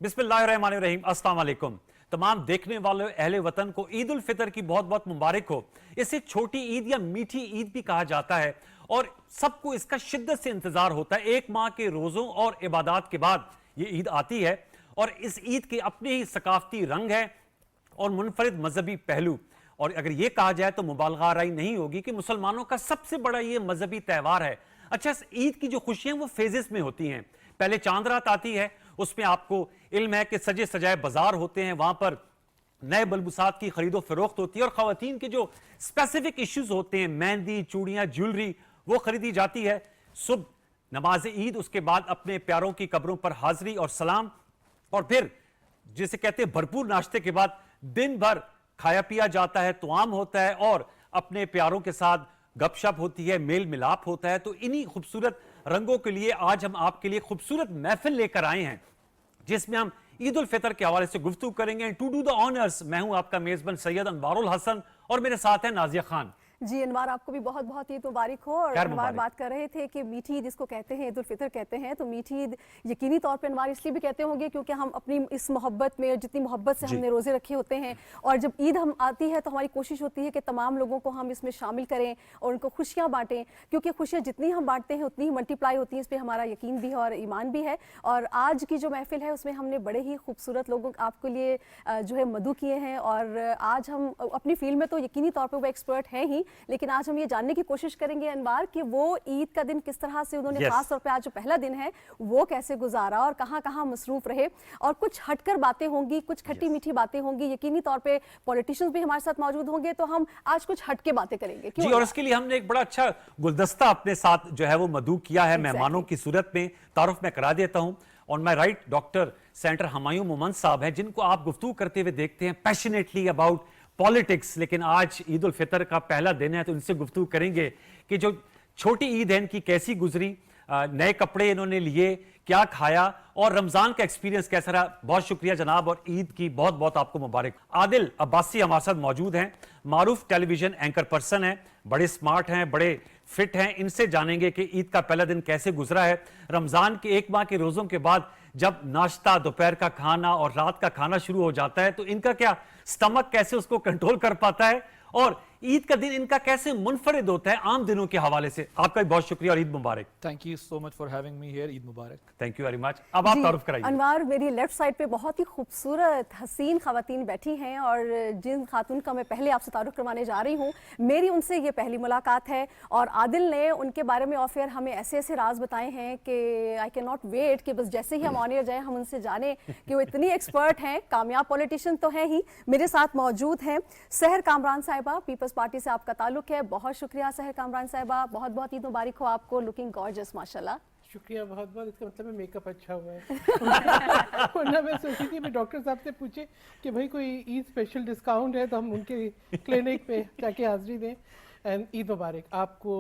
बिस्मिल्लाहिर्रहमानिर्रहीम, अस्सलाम वालेकुम। तमाम देखने वाले अहले वतन को ईद उल फितर की बहुत बहुत मुबारक हो। इसे छोटी ईद या मीठी ईद भी कहा जाता है और सबको इसका शिद्दत से इंतजार होता है। एक माह के रोजों और इबादत के बाद ये ईद आती है और इस ईद के अपने ही सकाफती रंग है और मुनफरिद मजहबी पहलू। और अगर ये कहा जाए तो मुबालगा आराई नहीं होगी कि मुसलमानों का सबसे बड़ा ये मजहबी त्यौहार है। अच्छा, इस ईद की जो खुशियां वो फेजेस में होती हैं। पहले चांद रात आती है, उसमें आपको इल्म है कि सजे सजाए बाजार होते हैं, वहां पर नए बलबुसात की खरीदो फरोख्त होती है और खवातीन के जो स्पेसिफिक इश्यूज होते हैं, मेहंदी, चूड़ियां, ज्वेलरी, वो खरीदी जाती है। सुबह नमाज ईद, उसके बाद अपने प्यारों की कब्रों पर हाजिरी और सलाम, और फिर जिसे कहते हैं भरपूर नाश्ते के बाद दिन भर खाया पिया जाता है, तुआम होता है और अपने प्यारों के साथ गपशप होती है, मेल मिलाप होता है। तो इन्हीं खूबसूरत रंगों के लिए आज हम आपके लिए खूबसूरत महफिल लेकर आए हैं जिसमें हम ईद उल फितर के हवाले से गुफ्तगू करेंगे। टू डू द ऑनर्स, मैं हूं आपका मेजबान सैयद अनवारुल हसन और मेरे साथ है नाजिया खान। जी अनवार, आपको भी बहुत बहुत ईद मुबारक हो। और अनवार बात कर रहे थे कि मीठी ईद इसको कहते हैं, ईद उल फितर कहते हैं। तो मीठी ईद यकीनी तौर पे अनवार इसलिए भी कहते होंगे क्योंकि हम अपनी इस मोहब्बत में, जितनी मोहब्बत से हमने रोजे रखे होते हैं, और जब ईद हम आती है तो हमारी कोशिश होती है कि तमाम लोगों को हम इसमें शामिल करें और उनको खुशियाँ बांटें, क्योंकि खुशियाँ जितनी हम बांटते हैं उतनी ही मल्टीप्लाई होती हैं। इस पर हमारा यकीन भी है और ईमान भी है। और आज की जो महफिल है उसमें हमने बड़े ही खूबसूरत लोगों आपके लिए जो है मदू किए हैं। और आज हम अपनी फील्ड में तो यकीनी तौर पर वो एक्सपर्ट हैं ही, लेकिन आज हम ये जानने की कोशिश करेंगे अनवार कि वो ईद का दिन किस तरह से उन्होंने खास तौर पे आज जो पहला दिन है वो कैसे गुजारा और कहां कहां मसरूफ रहे। और कुछ हटकर बातें होंगी, कुछ खट्टी मीठी बातें होंगी। यकीनी तौर पे पॉलिटिशियंस भी हमारे साथ मौजूद होंगे, तो हम आज कुछ हटके बातें करेंगे जी। और इसके लिए हमने एक बड़ा अच्छा गुलदस्ता अपने साथ जो है वो मधु किया है मेहमानों की सूरत में। तारुफ मैं करा देता हूं। On my right doctor centre Humayun Momin साहब हैं, जिनको आप गुफ्तगू करते हुए देखते हैं पैशनेटली अबाउट पॉलिटिक्स। लेकिन आज ईद उल फितर का पहला दिन है तो इनसे गुफ्तगू करेंगे कि जो छोटी ईद है इनकी कैसी गुजरी, नए कपड़े इन्होंने लिए, क्या खाया और रमजान का एक्सपीरियंस कैसा रहा। बहुत शुक्रिया जनाब और ईद की बहुत बहुत आपको मुबारक। आदिल अब्बासी हमारे साथ मौजूद हैं, मारूफ टेलीविजन एंकर पर्सन हैं, बड़े स्मार्ट हैं, बड़े फिट हैं। इनसे जानेंगे कि ईद का पहला दिन कैसे गुजरा है। रमजान के एक माह के रोजों के बाद जब नाश्ता, दोपहर का खाना और रात का खाना शुरू हो जाता है तो इनका क्या स्टमक कैसे उसको कंट्रोल कर पाता है और ईद का दिन इनका कैसे मुनफरिद होता है आम दिनों के हवाले से। आपका बहुत शुक्रिया और ईद मुबारक। Thank you so much for having me here. ईद मुबारक। Thank you very much. अब आप तारुफ कराइए। अनवार, मेरी लेफ्ट साइड पे बहुत ही खूबसूरत हसीन खवातीन बैठी हैं और जिन खातून का मैं पहले आपसे तारुफ करवाने जा रही हूँ, मेरी उनसे ये पहली मुलाकात है। और आदिल ने उनके बारे में ऑफ एयर हमें ऐसे ऐसे राज बताए हैं कि आई कैन नॉट वेट कि बस जैसे ही हम ऑन एयर जाए हम उनसे जाने कि वो इतनी एक्सपर्ट हैं। कामयाब पॉलिटिशियन तो है ही। मेरे साथ मौजूद हैं सहर कामरान साहिबा, पीपल्स पार्टी से आपका ताल्लुक है। बहुत शुक्रिया सहर कामरान साहिबा, बहुत बहुत ईद मुबारक हो आपको। लुकिंग गॉर्जियस माशाल्लाह। शुक्रिया बहुत बहुत। इसका मतलब है मेकअप अच्छा हुआ है। वरना मैं सोची थी मैं डॉक्टर साहब से पूछे कि भाई कोई ईद स्पेशल डिस्काउंट है तो हम उनके क्लिनिक पे जाके हाजिरी दें। एंड ईद मुबारक आपको,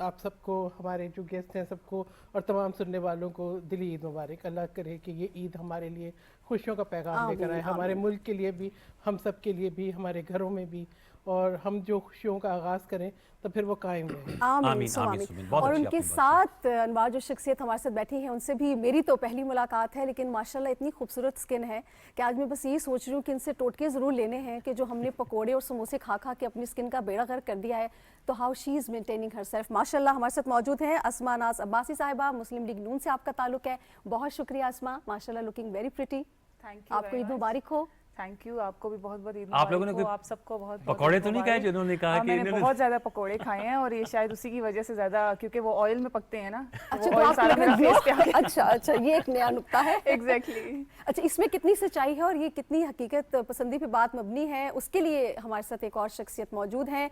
आप सबको, हमारे जो गेस्ट हैं सबको और तमाम सुनने वालों को दिली ईद मुबारक। अल्लाह करे कि ये ईद हमारे लिए खुशियों का पैगाम लेकर आए, हमारे मुल्क के लिए भी, हम सब के लिए भी, हमारे घरों में भी, और हम जो खुशियों का आगाज करें तो फिर वो कायम रहे। आमीन आमीन। और उनके साथ अनवार जो शख्सियत हमारे साथ बैठी है उनसे भी मेरी तो पहली मुलाकात है, लेकिन माशाल्लाह इतनी खूबसूरत स्किन है कि आज मैं बस यही सोच रही हूँ कि इनसे टोटके ज़रूर लेने हैं कि जो हमने पकोड़े और समोसे खा खा के अपनी स्किन का बेड़ा गर्क कर दिया है, तो how she is maintaining herself. माशाल्लाह हमारे साथ मौजूद हैं अस्मा नाज अब्बासी साहिबा, मुस्लिम लीग नून से आपका ताल्लुक है। बहुत शुक्रिया अस्मा, माशाल्लाह looking very pretty. Thank you, आपको ईद मुबारक हो। थैंक यू, आपको भी बहुत बहुत ईद आप लोगों ने मुबारक हो। आप सबको बहुत पकौड़े तो नहीं खाए जिन्होंने कहा कि मैंने बहुत ज्यादा पकौड़े खाए हैं और ये शायद उसी की वजह से ज्यादा, क्योंकि वो ऑयल में पकते हैं ना। अच्छा, तो सारा मेरा फेस पे आ गया। अच्छा अच्छा, ये एक नया नुक्ता है। एग्जैक्टली। अच्छा, इसमें कितनी सच्चाई है और ये कितनी हकीकत पसंदी पे बात मबनी है, उसके लिए हमारे साथ एक और शख्सियत मौजूद हैं।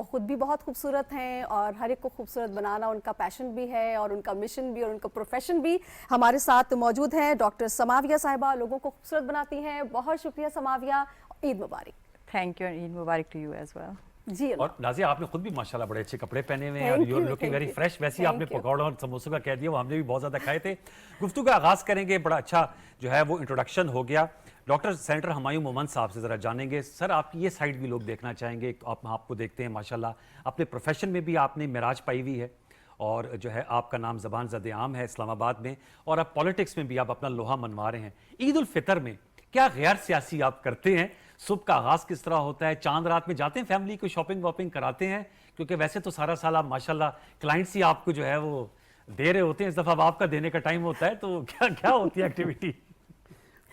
खुद भी बहुत खूबसूरत हैं और हर एक को खूबसूरत बनाना उनका पैशन भी है और उनका मिशन भी और उनका प्रोफेशन भी। हमारे साथ मौजूद हैं डॉक्टर समाविया साहिबा, लोगों को खूबसूरत बनाती हैं। बहुत शुक्रिया समाविया, ईद मुबारक। थैंक यू, ईद मुबारक टू यू एज वेल। जी। और नाज़िया, आपने खुद भी माशाल्लाह बड़े अच्छे कपड़े पहने हुए हैं और you are looking very fresh. वैसे ही आपने पकौड़े और समोसों का कह दिया, वो हमने भी बहुत ज़्यादा खाए थे। गुफ्तगू का आगाज़ करेंगे, बड़ा अच्छा जो है वो इंट्रोडक्शन हो गया। डॉक्टर सेंटर हुमायूं मोमन साहब से ज़रा जानेंगे। सर, आपकी ये साइड भी लोग देखना चाहेंगे। आपको देखते हैं माशाल्लाह, अपने प्रोफेशन में भी आपने मिराज पाई हुई है اور جو ہے آپ کا نام زبان زد عام ہے اسلام آباد میں، اور اب پالیٹکس میں بھی آپ اپنا لوہا منوا رہے ہیں. عید الفطر میں کیا غیر سیاسی آپ کرتے ہیں؟ صبح کا آغاز کس طرح ہوتا ہے؟ چاند رات میں جاتے ہیں فیملی کو شاپنگ واپنگ کراتے ہیں؟ کیونکہ ویسے تو سارا سال آپ ماشاءاللہ کلائنٹس ہی آپ کو جو ہے وہ دے رہے ہوتے ہیں، اس دفعہ اب آپ کا دینے کا ٹائم ہوتا ہے، تو کیا ہوتی ہے ایکٹیویٹی؟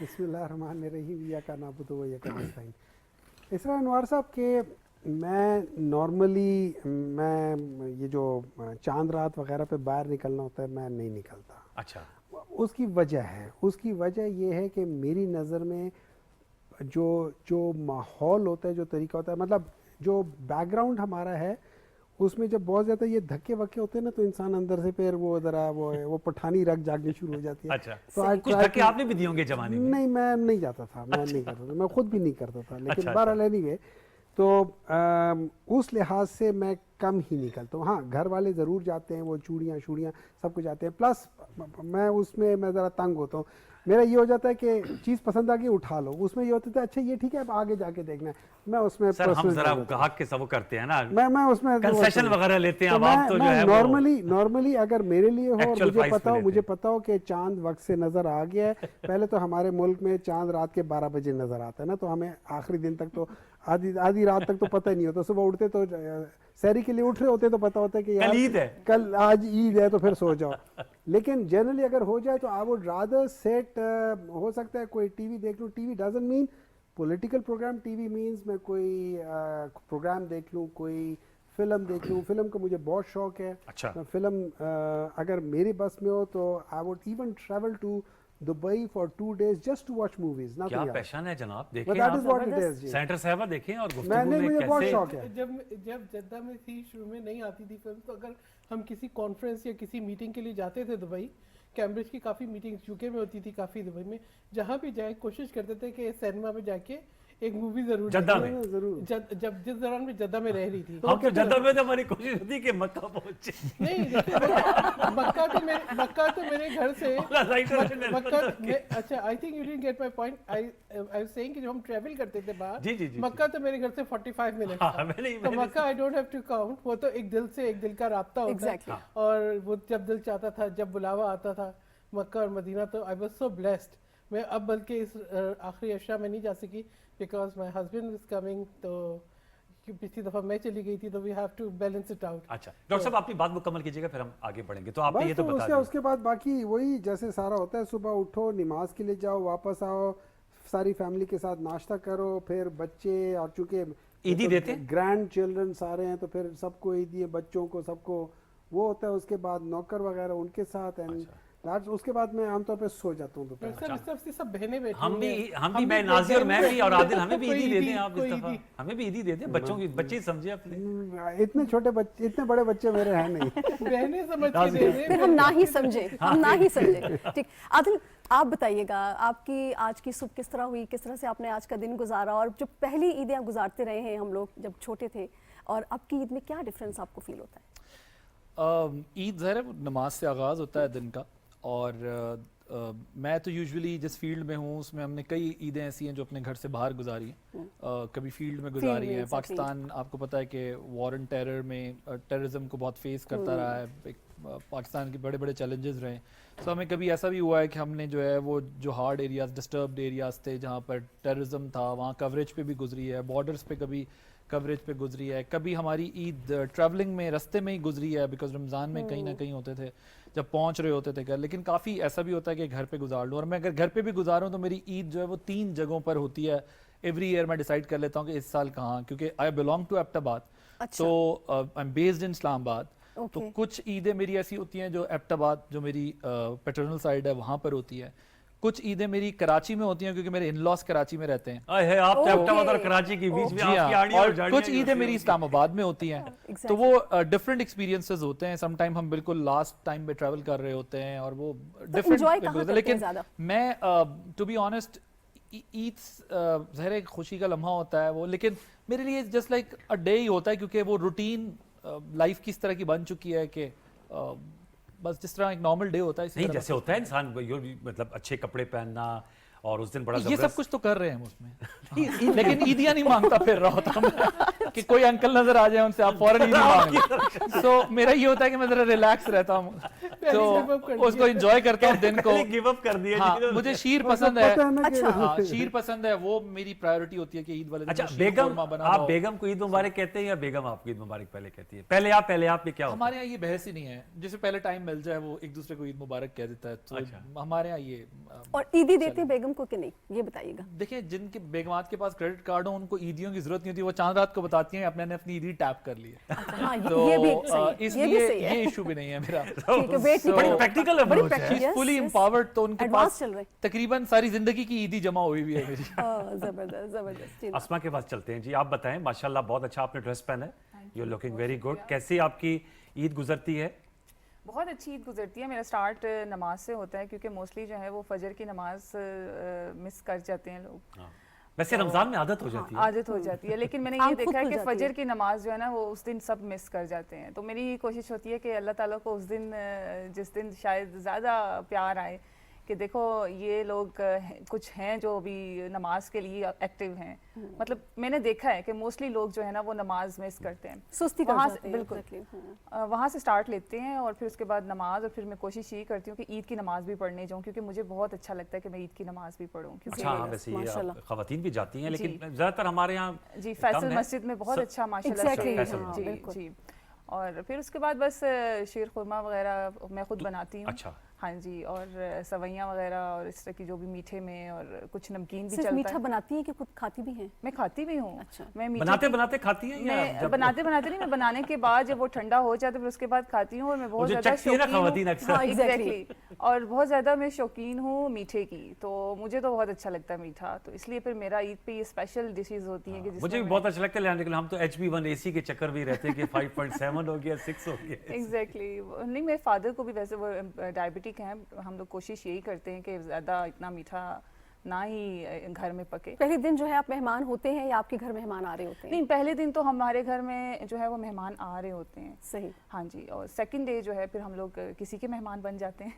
بسم اللہ الرحمن الرحیم. یا کا نعبد و یا کا نستعین. اس طرح انوار صاحب کہ میں نارملی میں یہ جو چاند رات وغیرہ پہ باہر نکلنا ہوتا ہے میں نہیں نکلتا. اچھا. اس کی وجہ یہ ہے کہ میری نظر میں جو ماحول ہوتا ہے، جو طریقہ ہوتا ہے، مطلب جو بیک گراؤنڈ ہمارا ہے اس میں جب بہت زیادہ یہ دھکے وکے ہوتے ہیں نا تو انسان اندر سے پھر وہ ذرا وہ پٹھانی رگ جاگنی شروع ہو جاتی ہے. اچھا. تو کچھ دھکے آپ نے بھی دیے ہوں گے جوانی میں؟ نہیں، میں نہیں جاتا تھا، میں نہیں کرتا تھا، میں خود بھی نہیں کرتا تھا، لیکن اچھا. بہرحال اینی وے تو اس لحاظ سے میں کم ہی نکلتا ہوں. ہاں گھر والے ضرور جاتے ہیں، وہ چوڑیاں سب کچھ جاتے ہیں. پلس میں ذرا تنگ ہوتا ہوں. میرا یہ ہو جاتا ہے کہ چیز پسند آ گئی اٹھا لو. اس میں یہ ہوتا ہے اچھا یہ ٹھیک ہے اب آگے جا کے دیکھنا ہے. میں اس میں سر ہم ذرا گاہک کے سب کرتے ہیں نا، میں اس میں کنسیشن وغیرہ لیتے ہیں. اب آپ تو جو ہے نارملی اگر میرے لیے ہو اور مجھے پتا ہو کہ چاند وقت سے نظر آ گیا ہے. پہلے تو ہمارے ملک میں چاند رات کے 12 بجے نظر آتا ہے نا، تو ہمیں آخری دن تک تو آدھی رات تک تو پتہ ہی نہیں ہوتا. صبح اٹھتے تو سحری کے لیے اٹھ رہے ہوتے تو پتہ ہوتا ہے کہ کل آج عید ہے تو پھر سو جاؤ. لیکن جنرلی اگر ہو جائے تو آئی وڈ رادر سیٹ. ہو سکتا ہے کوئی ٹی وی دیکھ لوں. TV doesn't mean political programme. TV means میں کوئی پروگرام دیکھ لوں، کوئی فلم دیکھ لوں. فلم کا مجھے بہت شوق ہے. میں فلم اگر میری بس میں ہو تو I would even travel to Dubai for 2 days just to watch movies. کیا پیشن ہے جناب، دیکھیں But that is what it is. Centre صاحبہ دیکھیں اور گفتگو میں مجھے بہت کیسے شوق ہے. جب جدہ میں تھی شروع میں نہیں آتی تھی فلم، تو اگر ہم کسی کانفرنس یا کسی میٹنگ کے لیے جاتے تھے دبئی، کیمبرج کی کافی میٹنگز یو کے میں ہوتی تھی، کافی دبئی میں، جہاں بھی جائیں کوشش کرتے تھے کہ سینما میں جا کے ایک مووی ضرور جدہ میں جب جس دوران میں جدہ میں رہ رہی تھی. ہم تو جدہ میں تو ہماری کوشش ہوتی کہ مکہ پہنچے. نہیں مکہ تو میرے گھر سے اچھا I think you don't get my point. I was saying کہ جب ہم ٹریول کرتے تھے باہر، مکہ تو میرے گھر سے 45 منٹ تھا. تو مکہ I don't have to count. وہ تو ایک دل کا رابطہ ہوتا ہے، اور وہ جب دل چاہتا تھا، جب بلاوا آتا تھا مکہ اور مدینہ، تو آئی واز سو بلیسڈ. میں اب بلکہ اس آخری عشاء میں نہیں جا سکی because my husband was coming. تو پچھلی دفعہ میں چلی گئی تھی، تو we have to balance it out. اچھا ڈاکٹر صاحب اپنی بات مکمل کیجیے گا پھر ہم آگے بڑھیں گے. تو آپ نے یہ تو بتا دیا. اس کے بعد باقی وہی جیسے سارا ہوتا ہے، صبح اٹھو، نماز کے لیے جاؤ، واپس آؤ، ساری فیملی کے ساتھ ناشتہ کرو، پھر بچے، اور چونکہ عیدی دیتے گرینڈ چلڈرن سارے ہیں تو پھر سب کو عیدی، بچوں کو سب کو وہ ہوتا ہے. اس کے بعد نوکر وغیرہ ان کے ساتھ، اس کے بعد میں عام طور پہ سو جاتا ہوں. سب بہنیں بیٹھی ہم بھی میں ناظر اور میں بھی اور عادل ہمیں بھی عیدی دے دیں. آپ اس دفعہ ہمیں بھی عیدی دے دیں. بچوں کی بچے سمجھے اپنے. اتنے چھوٹے بچے، اتنے بڑے بچے میرے ہیں نہیں. بہنیں سمجھ کے دے دیں. ہم نہ ہی سمجھے. ٹھیک عادل آپ بتائیے گا، آپ کی آج کی صبح کس طرح ہوئی، کس طرح سے آپ نے آج کا دن گزارا، اور جو پہلی عیدیں آپ گزارتے رہے ہیں ہم لوگ جب چھوٹے تھے، اور اب کی عید میں کیا ڈفرینس آپ کو فیل ہوتا ہے؟ عید ظاہر ہے نماز سے آغاز ہوتا ہے دن کا، اور میں تو یوزولی جس فیلڈ میں ہوں اس میں ہم نے کئی عیدیں ایسی ہیں جو اپنے گھر سے باہر گزاری ہیں. کبھی فیلڈ میں گزاری ہیں. پاکستان آپ کو پتہ ہے کہ وار اینڈ ٹیرر میں ٹیررزم کو بہت فیس کرتا رہا ہے. پاکستان کے بڑے بڑے چیلنجز رہے. تو ہمیں کبھی ایسا بھی ہوا ہے کہ ہم نے جو ہے وہ جو ہارڈ ایریاز، ڈسٹربڈ ایریاز تھے جہاں پر ٹیررزم تھا، وہاں کوریج پہ بھی گزری ہے. بارڈرز پہ کبھی کوریج پہ گزری ہے. کبھی ہماری عید ٹریولنگ میں رستے میں ہی گزری ہے، بیکاز رمضان میں کہیں نہ کہیں ہوتے تھے جب پہنچ رہے ہوتے تھے گھر. لیکن کافی ایسا بھی ہوتا ہے کہ گھر پہ گزار لوں. اور میں اگر گھر پہ بھی گزاروں تو میری عید جو ہے وہ 3 جگہوں پر ہوتی ہے. ایوری ایئر میں ڈیسائیڈ کر لیتا ہوں کہ اس سال کہاں، کیونکہ آئی بلانگ ٹو ایبٹ آباد، تو آئی ایم بیسڈ ان اسلام آباد. تو کچھ عیدیں میری ایسی ہوتی ہیں جو ایبٹ آباد جو میری پیٹرنل سائڈ ہے وہاں پر ہوتی ہے. کچھ عیدیں میری کراچی میں ہوتی ہیں کیونکہ میرے ان لاس کراچی میں رہتے ہیں. آپ تو ایبٹ آباد اور کراچی کے بیچ میں آپ کی آڑیاں اور جھاڑیاں. کچھ عیدیں میری اسلام آباد میں ہوتی ہیں. تو وہ ڈفرینٹ ایکسپیرینسز ہوتے ہیں. سم ٹائم ہم بالکل لاسٹ ٹائم پہ ٹریول کر رہے ہوتے ہیں اور وہ ڈفرینٹ. لیکن میں ٹو بی آنیسٹ عید ظاہر ایک خوشی کا لمحہ ہوتا ہے وہ، لیکن میرے لیے جسٹ لائک اے ڈے ہی ہوتا ہے، کیونکہ وہ روٹین لائف کی اس طرح کی بن چکی ہے کہ بس جس طرح ایک نارمل ڈے ہوتا ہے. نہیں جیسے ہوتا ہے انسان مطلب اچھے کپڑے پہننا और उस दिन बड़ा ये सब जबरदस्त कुछ तो कर रहे हैं हम उसमें लेकिन ईदियां नहीं मांगता फिर रहा होता मैं कि कोई अंकल नजर आ जाए उनसे आप फौरन ईदी मांग लें। सो मेरा ये होता है कि मैं जरा रिलैक्स रहता हूँ, तो उसको एंजॉय करता हूँ दिन को। गिव अप कर दिया। हाँ, मुझे शीर पसंद है। पता है ना कि- अच्छा। हाँ, शीर पसंद है, वो मेरी प्रायोरिटी होती है कि ईद वाले दिन अच्छा, शीर बेगम, खुरमा बना आप दो। बेगम को ईद मुबारक कहते हैं या बेगम आपको ईद मुबारक पहले कहती है? पहले आप ये क्या होता हमारे यहाँ ये बहस ही नहीं है, जैसे पहले टाइम मिल जाए वो एक दूसरे को ईद मुबारक कह देता है, तो हमारे यहाँ ये और ईदी देते हैं बेगम को कि नहीं, ये बताइएगा। देखिए, जिनके बेगमात के पास क्रेडिट कार्ड हो उनको ईदियों की जरूरत नहीं होती, वो चांद रात को बताती हैं अपने अपनी ईदी टैप कर ली है। हाँ, तो ये भी सही है, ये भी इसलिए सही है। ये इशू भी नहीं है मेरा। ठीक है, वेट नहीं बड़ी करो। practical बड़ी approach है। practical, yes, fully yes. Empowered, तो उनके Advance पास चल रहे। तकरीबन सारी जिंदगी की ईदी जमा हुई भी है मेरी। जबरदस्त जबरदस्त जी। अस्मा के पास चलते हैं जी। आप बताएं, माशाल्लाह बहुत अच्छा आपने ड्रेस पहना है, यू लुकिंग वेरी गुड। कैसी आपकी ईद गुजरती है? बहुत अच्छी ईद गुजरती है। मेरा स्टार्ट नमाज से होता है, क्योंकि मोस्टली जो है वो फजर की नमाज मिस कर जाते हैं लोग। वैसे रमजान में आदत हो जाती है। आदत हो जाती है, लेकिन मैंने ये आँख खुद देखा है खुल कि जाती फजर है। की नमाज जो है ना वो उस दिन सब मिस कर जाते हैं। तो मेरी कोशिश होती है कि अल्लाह ताला को उस दिन, जिस दिन शायद ज़्यादा प्यार आए कि देखो ये लोग कुछ हैं जो अभी नमाज के लिए एक्टिव हैं। मतलब मैंने देखा है कि मोस्टली लोग जो है ना वो नमाज मिस करते हैं, सुस्ती कर वहाँ जाते से हैं, बिल्कुल exactly, वहाँ से स्टार्ट लेते हैं और फिर उसके बाद नमाज, और फिर मैं कोशिश यही करती हूँ कि ईद की नमाज भी पढ़ने जाऊँ, क्योंकि मुझे बहुत अच्छा लगता है कि मैं ईद की नमाज भी पढ़ूँ। अच्छा, हाँ, वैसे ये माशाल्लाह। खवातीन भी जाती हैं, लेकिन जी। ज्यादातर हमारे यहाँ जी, कम फैसल है। मस्जिद में बहुत अच्छा माशाल्लाह Exactly, से- फैसल हाँ, मस्जिद। जी बिल्कुल। जी। और फिर उसके बाद बस शीर खुरमा वगैरह मैं खुद बनाती हूँ। अच्छा। हाँ जी, और सवैयाँ वगैरह और इस तरह की जो भी मीठे में, और कुछ नमकीन भी सिर्फ चलता मीठा है। बनाती है कि खुद खाती भी हैं? मैं खाती भी हूँ। अच्छा। मैं मीठे बनाते की- बनाते खाती हैं या मैं जब बनाते बनाते नहीं, मैं बनाने के बाद जब वो ठंडा हो जाता है फिर उसके बाद खाती हूँ। और मैं बहुत जो ज़्यादा चखती है ना शौकीन हूँ। खवातीन अक्सर। हाँ, exactly. Exactly. और बहुत ज़्यादा मैं शौकीन हूँ मीठे की, तो मुझे तो बहुत अच्छा लगता है मीठा, तो इसलिए फिर मेरा ईद पे ये स्पेशल डिशेज होती हैं कि जिसमें मुझे भी मैं- बहुत अच्छा लगता है लेने के लिए। हम तो HB1 AC के चक्कर भी रहते हैं कि 5.7 हो गया, 6 हो गया। एग्जैक्टली नहीं, मेरे फादर को भी वैसे वो डायबिटिक हैं। हम लोग कोशिश यही करते हैं कि ज़्यादा इतना मीठा ना ही घर में पके। पहले दिन जो है आप मेहमान होते हैं या आपके घर मेहमान आ रहे होते हैं? नहीं, पहले दिन तो हमारे घर में जो है वो मेहमान आ रहे होते हैं। सही हाँ जी, और सेकंड डे जो है फिर हम लोग किसी के मेहमान बन जाते हैं।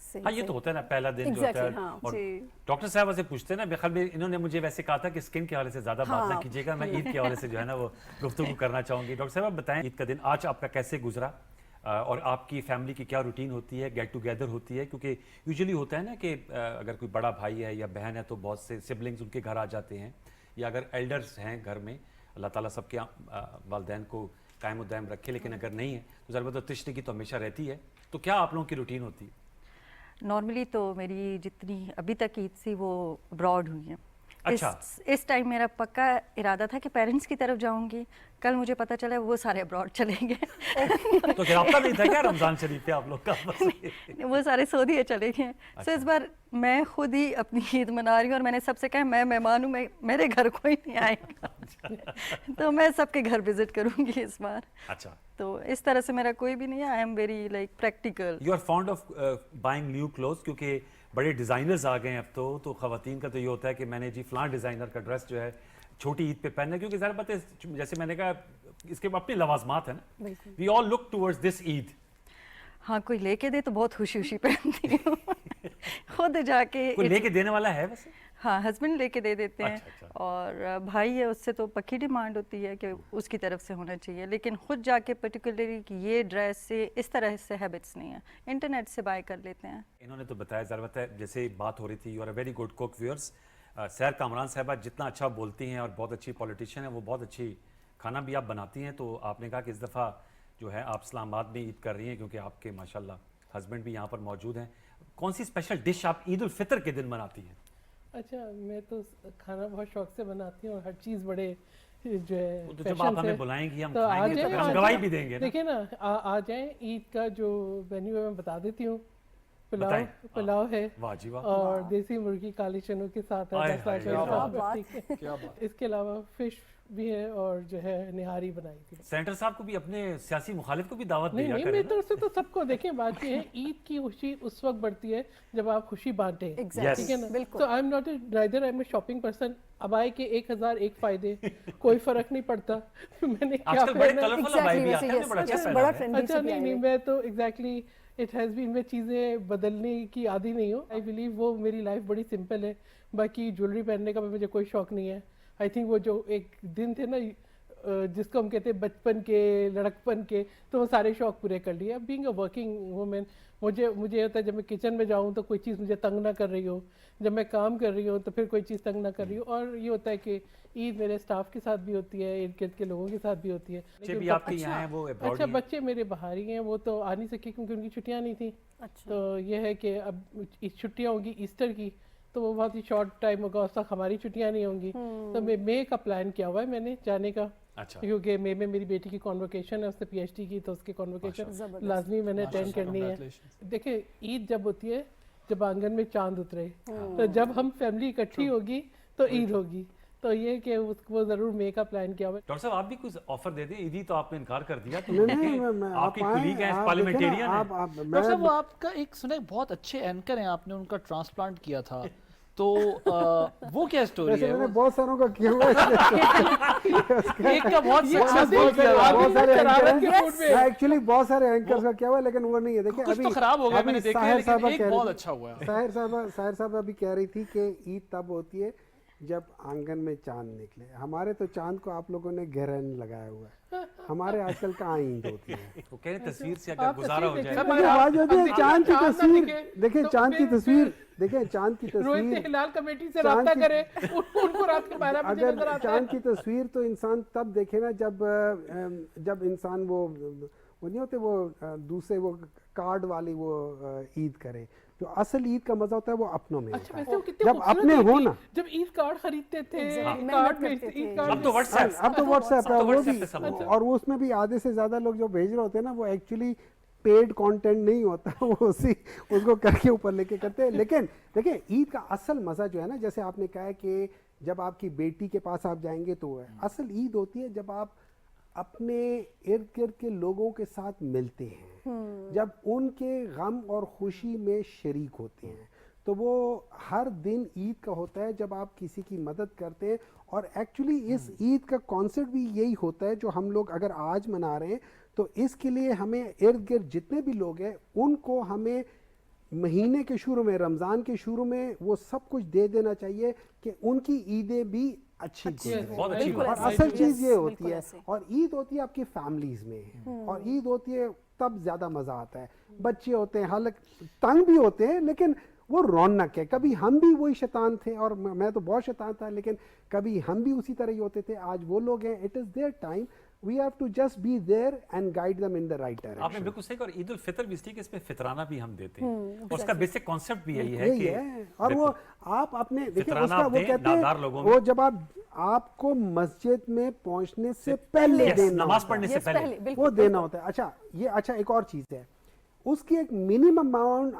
सही हाँ, ये तो होता है ना, पहला दिन जो होता Exactly, है। हाँ। और जी। डॉक्टर साहब से पूछते हैं ना, बेखल में इन्होंने मुझे वैसे कहा था कि स्किन के हवाले से ज्यादा बात ना हाँ। कीजिएगा, मैं ईद के हवाले से जो है ना वो गुफ्तगू करना चाहूंगी। डॉक्टर साहब, आप बताएं ईद का दिन आज आपका कैसे गुजरा, और आपकी फैमिली की क्या रूटीन होती है, गेट टुगेदर होती है? क्योंकि यूजुअली होता है ना कि अगर कोई बड़ा भाई है या बहन है तो बहुत से सिबलिंग्स उनके घर आ जाते हैं, या अगर एल्डर्स हैं घर में, अल्लाह ताला सबके वालिदैन को कायम दायम रखे, लेकिन अगर नहीं है तो ज़रूरत तशरी की तो हमेशा रहती है। तो क्या आप लोगों की रूटीन होती है? नॉर्मली तो मेरी जितनी अभी तक ईद थी वो अब्रॉड हुई है। अच्छा। इस टाइम मेरा पक्का इरादा था कि पेरेंट्स की तरफ जाऊंगी, कल मुझे पता चला वो सारे अब्रॉड चले गए। तो राब्ता नहीं था क्या रमजान शरीफ पे आप लोग का? बस वो सारे सऊदी चले गए। सो इस बार मैं खुद ही अपनी ईद मना रही हूँ, और मैंने सबसे कहा मैं मेहमान हूँ, मेरे घर कोई नहीं आएगा। तो मैं सबके घर विजिट करूंगी इस बार। अच्छा, तो इस तरह से मेरा कोई भी नहीं है। I am very like practical. You are fond of buying new clothes, क्योंकि बड़े डिज़ाइनर्स आ गए हैं अब तो ख़वातीन का तो ये होता है कि मैंने जी फलां डिज़ाइनर का ड्रेस जो है छोटी ईद पे पहनना है, क्योंकि ज़रा पता है जैसे मैंने कहा इसके अपने लवाजमात है ना। We all look towards this Eid. हाँ, कोई लेके दे तो बहुत खुशी खुशी पहनती हूँ। खुद जाके कोई लेके देने वाला है वैसे? हाँ, हस्बैंड लेके दे देते हैं। अच्छा। और भाई है, उससे तो पक्की डिमांड होती है कि उसकी तरफ से होना चाहिए, लेकिन खुद जाके पर्टिकुलरली कि ये ड्रेस से इस तरह से हैबिट्स नहीं है, इंटरनेट से बाय कर लेते हैं। इन्होंने तो बताया, ज़रूरत है जैसे बात हो रही थी, you are a very good cook viewers. सैर कामरान साहबा जितना अच्छा बोलती हैं और बहुत अच्छी पॉलिटिशियन है, वो बहुत अच्छी खाना भी आप बनाती हैं। तो आपने कहा कि इस दफ़ा जो है आप इस्लामाबाद में ईद कर रही हैं, क्योंकि आपके माशाल्लाह हस्बैंड भी यहाँ पर मौजूद हैं। कौन सी स्पेशल डिश आप ईद उल फितर के दिन बनाती हैं? अच्छा, मैं तो खाना बहुत शौक से बनाती हूँ और हर चीज़ बड़े जो है तो जब passion आप हमें से। बुलाएंगी हम तो आ खाएंगे, तो जाएं, फिर हम आ गवाही जाएं। भी देंगे ना। देखिए ना, आ जाएं। ईद का जो मेन्यू है मैं बता देती हूँ। बताएं। पुलाव है, वाह जी वाह। और देसी मुर्गी काली चनों के साथ है, आय 10 लाख हाय, का क्या साथ, बात। ठीक है। क्या बात। इसके अलावा फिश भी है और जो है निहारी बनाई थी। सेंटर साहब को भी अपने सियासी मुखालिफ को भी दावत नहीं दिया नहीं, करें मेरी ना। तरफ से तो सबको। देखें, बात ये है, ईद की खुशी उस वक्त बढ़ती है जब आप खुशी बांटें। Exactly, ठीक है ना? बिल्कुल। तो I am not neither I am a shopping person. अब आए के 1001 फायदे, कोई फर्क नहीं पड़ता। मैंने क्या आजकल बड़े पहना है। कलरफुल अबाई भी आते हैं, बड़ा अच्छा yes, पहना बड़ा है। ट्रेंडी अच्छा, नहीं नहीं, मैं तो एग्जैक्टली इट हैज़ बीन मैं चीज़ें बदलने की आदी नहीं हूँ. आई बिलीव वो मेरी लाइफ बड़ी सिंपल है. बाकी ज्वेलरी पहनने का मुझे कोई शौक नहीं है. आई थिंक वो जो एक दिन थे ना जिसको हम कहते हैं बचपन के, लड़कपन के, तो वो सारे शौक पूरे कर लिए. अब बीइंग अ वर्किंग वुमेन मुझे होता है जब मैं किचन में जाऊँ तो कोई चीज़ मुझे तंग ना कर रही हो, जब मैं काम कर रही हूँ तो फिर कोई चीज़ तंग ना कर रही हो. और ये होता है कि ईद मेरे स्टाफ के साथ भी होती है, इर्द गिर्द के लोगों के साथ भी होती है. बच्चे भी आपके यहाँ हैं, वो abroad अच्छा ही हैं? बच्चे मेरे बाहर ही हैं, वो तो आ नहीं सके क्योंकि उनकी छुट्टियाँ नहीं थी. अच्छा. तो ये है कि अब छुट्टियाँ होंगी ईस्टर की, तो वो बहुत ही शॉर्ट टाइम होगा, उस तक हमारी छुट्टियाँ नहीं होंगी. तो मई का प्लान किया हुआ है मैंने जाने का. अच्छा. क्योंकि मई में मेरी बेटी की कॉन्वोकेशन है, उसने पीएचडी की, तो उसकी कॉन्वोकेशन लाजमी मैंने अटेंड करनी है. देखिए ईद जब होती है जब आंगन में चांद उतरे, तो जब हम फैमिली इकट्ठी होगी तो ईद होगी. तो ये कि वो जरूर मई का प्लान किया हुआ है. डॉक्टर साहब आप भी कुछ ऑफर दे दें. ईदी तो आपने इनकार कर दिया. तो नहीं, आपकी कुलीग हैं, पार्लियामेंटेरियन हैं. डॉक्टर साहब वो आपका एक सुना बहुत अच्छे एंकर हैं, आपने उनका ट्रांसप्लांट किया था, तो वो क्या स्टोरी है? मैंने बहुत सारों का किया हुआ है. एक का बहुत बहुत सारे एक्चुअली बहुत सारे एंकर्स का क्या हुआ, लेकिन वो नहीं है. देखिए कुछ तो खराब हो गया मैंने देखा है, लेकिन एक बहुत अच्छा हुआ है. साहिर साहब अभी कह रही थी कि ईद तब होती है जब आंगन में चांद निकले. हमारे तो चांद को आप लोगों ने गहरन लगाया हुआ है, हमारे आजकल कहाँ ईद होती है. वो कह रहे तस्वीर से अगर गुजारा हो जाए. आवाज होती है चांद की तस्वीर. देखिए चांद की तस्वीर, देखिए चांद की रोहित तस्वीर, हिलाल कमेटी से राब्ता करे, उनको रात के 12 बजे नजर अगर आता चांद है. की तस्वीर तो इंसान तब देखे ना जब इंसान वो नहीं होते वो दूसरे वो कार्ड वाली वो ईद करे. जो असल ईद का मजा होता है वो अपनों में अच्छा होता वैसे है. वो कितने जब खूबसूरत अपने हो ईद ना, जब ईद कार्ड खरीदते थे, Exactly, कार्ड मेहनत भेजते करते ईद थे. कार्ड अब तो व्हाट्सएप. अब तो व्हाट्सएप है, तो वो WhatsApp भी. पे सब होता है. और उसमें भी आधे से ज्यादा लोग जो भेज रहे होते हैं ना वो एक्चुअली पेड कंटेंट नहीं होता, वो उसको करके ऊपर लेके करते हैं. लेकिन देखिए ईद का असल मजा जो है ना, जैसे आपने कहा है कि जब आपकी बेटी के पास आप जाएंगे तो असल ईद होती है जब आप अपने इर्द गिर्द के लोगों के साथ मिलते हैं, जब उनके गम और खुशी में शरीक होते हैं. तो वो हर दिन ईद का होता है जब आप किसी की मदद करते हैं. और एक्चुअली इस ईद का कॉन्सेप्ट भी यही होता है जो हम लोग अगर आज मना रहे हैं, तो इसके लिए हमें इर्द गिर्द जितने भी लोग हैं उनको हमें महीने के शुरू में, रमज़ान के शुरू में वो सब कुछ दे देना चाहिए कि उनकी ईदें भी अच्छी गुजरें. बहुत अच्छी बिल्कुल बात ऐसे. और असल चीज़ ये Yes, होती बिल्कुल है. ऐसे. और ईद होती है आपकी फैमिलीज में, और ईद होती है तब ज़्यादा मज़ा आता है. बच्चे होते हैं, हालांकि तंग भी होते हैं, लेकिन वो रौनक है. कभी हम भी वही शैतान थे, और मैं तो बहुत शैतान था, लेकिन कभी हम भी उसी तरह ही होते थे. आज वो लोग हैं. It is their time. We have to just be there and guide them in the right direction. आपने बिल्कुल सही कहा. और ईद उल फितर भी इसलिए कि इसमें फितराना भी हम देते हैं, और उसका बेसिक कॉन्सेप्ट भी यही है यही कि है. और वो आप अपने देखिए फितराना उसका आप वो दें कहते नादार लोगों हैं, में. वो जब आपको मस्जिद में पहुंचने से पहले Yes, देना नमाज होता पढ़ने है. से Yes, पहले बिल्कुल, वो देना होता है. अच्छा एक और चीज है, उसकी एक मिनिमम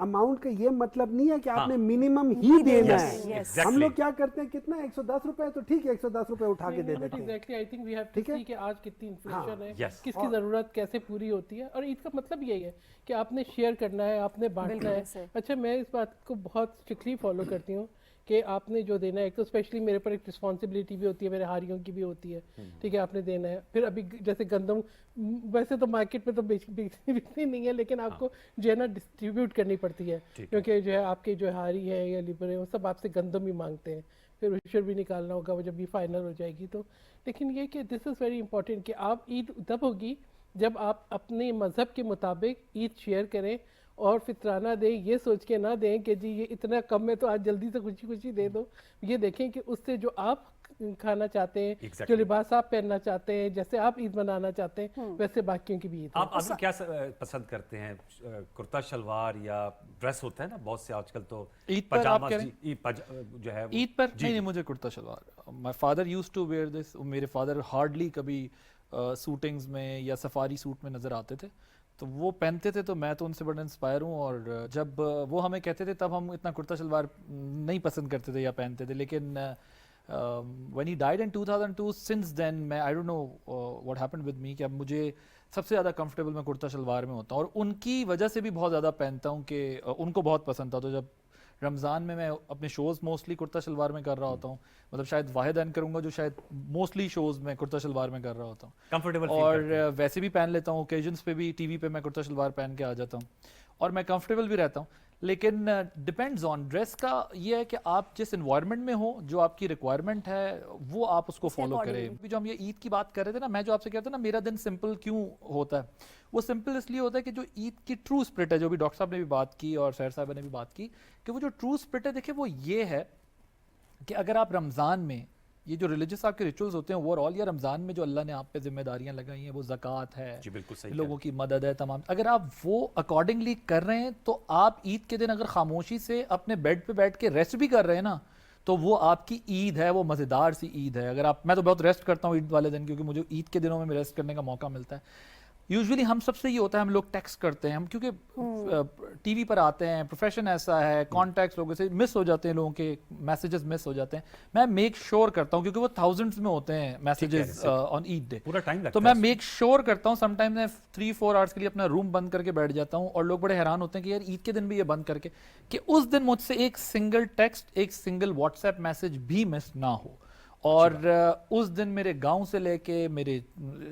अमाउंट का ये मतलब नहीं है कि आपने मिनिमम ही देना Yes, है. exactly. हम लोग क्या करते हैं, कितना 110 रुपए, तो ठीक है 110 रुपए उठा के दे देते हैं. Exactly. I think we have to ठीक है? सी कि आज कितनी इन्फ्लेशन है, yes. किसकी ज़रूरत कैसे पूरी होती है. और ईद का मतलब यही है कि आपने शेयर करना है, आपने बांटना बिल्कुल है. ऐसे. अच्छा मैं इस बात को बहुत स्ट्रिक्टली फॉलो करती हूँ कि आपने जो देना है, एक तो स्पेशली मेरे पर एक रिस्पॉन्सिबिलिटी भी होती है, मेरे हारियों की भी होती है. ठीक है, आपने देना है. फिर अभी जैसे गंदम वैसे तो मार्केट में तो बिकनी नहीं है, लेकिन आपको जो है ना डिस्ट्रीब्यूट करनी पड़ती है, क्योंकि जो है आपके जो हारी है या लिबर है वो सब आपसे गंदम ही मांगते हैं. फिर उशर भी निकालना होगा वो जब भी फाइनल हो जाएगी. तो लेकिन ये कि दिस इज़ वेरी इंपॉर्टेंट कि आप ईद तब होगी जब आप अपने मज़हब के मुताबिक ईद शेयर करें, और फितराना दें ये सोच के ना दें कि जी ये इतना कम है तो आज जल्दी से खुशी खुशी दे दो. ये देखें कि उससे जो आप खाना चाहते हैं, Exactly. जो लिबास आप पहनना चाहते हैं, जैसे आप ईद मनाना चाहते हैं, वैसे बाकियों की भी ईद हो. आप अभी क्या पसंद करते हैं? कुर्ता शलवार या ड्रेस होता है ना बहुत से आजकल, तो ईद पर आप कह रहे हैं? जो है ईद पर नहीं, मुझे kurta shalwar. My father used to wear this. मेरे फादर हार्डली कभी शूटिंग्स में या सफारी सूट में नज़र आते थे, तो वो पहनते थे, तो मैं तो उनसे बड़ा इंस्पायर हूँ. और जब वो हमें कहते थे तब हम इतना कुर्ता शलवार नहीं पसंद करते थे या पहनते थे. लेकिन when he died in 2002, since then मैं I don't know what happened with me कि अब मुझे सबसे ज़्यादा कंफर्टेबल मैं कुर्ता शलवार में होता हूँ, और उनकी वजह से भी बहुत ज़्यादा पहनता हूँ कि उनको बहुत पसंद था. तो जब रमज़ान में मैं अपने शोज़ मोस्टली कुर्ता शलवार में कर रहा होता हूँ, मतलब शायद वाहिद एंकर करूँगा जो शायद मोस्टली शोज़ में कुर्ता शलवार में कर रहा होता हूँ. कंफर्टेबल और वैसे भी पहन लेता हूँ, ओकेजन्स पे भी टीवी पे मैं कुर्ता शलवार पहन के आ जाता हूँ. اور میں کمفرٹیبل بھی رہتا ہوں. لیکن ڈپینڈز آن ڈریس کا یہ ہے کہ آپ جس انوائرمنٹ میں ہو, جو آپ کی ریکوائرمنٹ ہے وہ آپ اس کو فالو کریں. جو ہم یہ عید کی بات کر رہے تھے نا, میں جو آپ سے کہتا ہوں نا میرا دن سمپل کیوں ہوتا ہے, وہ سمپل اس لیے ہوتا ہے کہ جو عید کی ٹرو اسپرٹ ہے, جو بھی ڈاکٹر صاحب نے بھی بات کی اور سیر صاحبہ نے بھی بات کی, کہ وہ جو ٹرو اسپرٹ ہے دیکھیں وہ یہ ہے کہ اگر آپ رمضان میں یہ جو ریلیجس آپ کے ریچولز ہوتے ہیں اوور آل, یا رمضان میں جو اللہ نے آپ پہ ذمہ داریاں لگائی ہیں, وہ زکوٰۃ ہے, جی بالکل صحیح, لوگوں کی مدد ہے, تمام, اگر آپ وہ اکارڈنگلی کر رہے ہیں تو آپ عید کے دن اگر خاموشی سے اپنے بیڈ پہ بیٹھ کے ریسٹ بھی کر رہے ہیں نا, تو وہ آپ کی عید ہے, وہ مزیدار سی عید ہے. اگر آپ, میں تو بہت ریسٹ کرتا ہوں عید والے دن, کیونکہ مجھے عید کے دنوں میں ریسٹ کرنے کا موقع ملتا ہے. یوزلی ہم سب سے یہ ہوتا ہے, ہم لوگ ٹیکسٹ کرتے ہیں, ہم کیونکہ ٹی وی پر آتے ہیں, پروفیشن ایسا ہے, کانٹیکٹس لوگوں سے مس ہو جاتے ہیں, لوگوں کے میسیجز مس ہو جاتے ہیں. میں میک شور کرتا ہوں, کیونکہ وہ تھاؤزنڈز میں ہوتے ہیں میسیجز آن عید ڈے, پورا ٹائم لگتا تو میں میک شور کرتا ہوں. سم ٹائم میں 3-4 آورس کے لیے اپنا روم بند کر کے بیٹھ جاتا ہوں, اور لوگ بڑے حیران ہوتے ہیں کہ یار عید کے دن بھی یہ بند کر کے, کہ اس دن مجھ سے ایک سنگل ٹیکسٹ, ایک سنگل واٹس ایپ میسیج بھی مس نہ ہو. اور اس دن میرے گاؤں سے لے کے میرے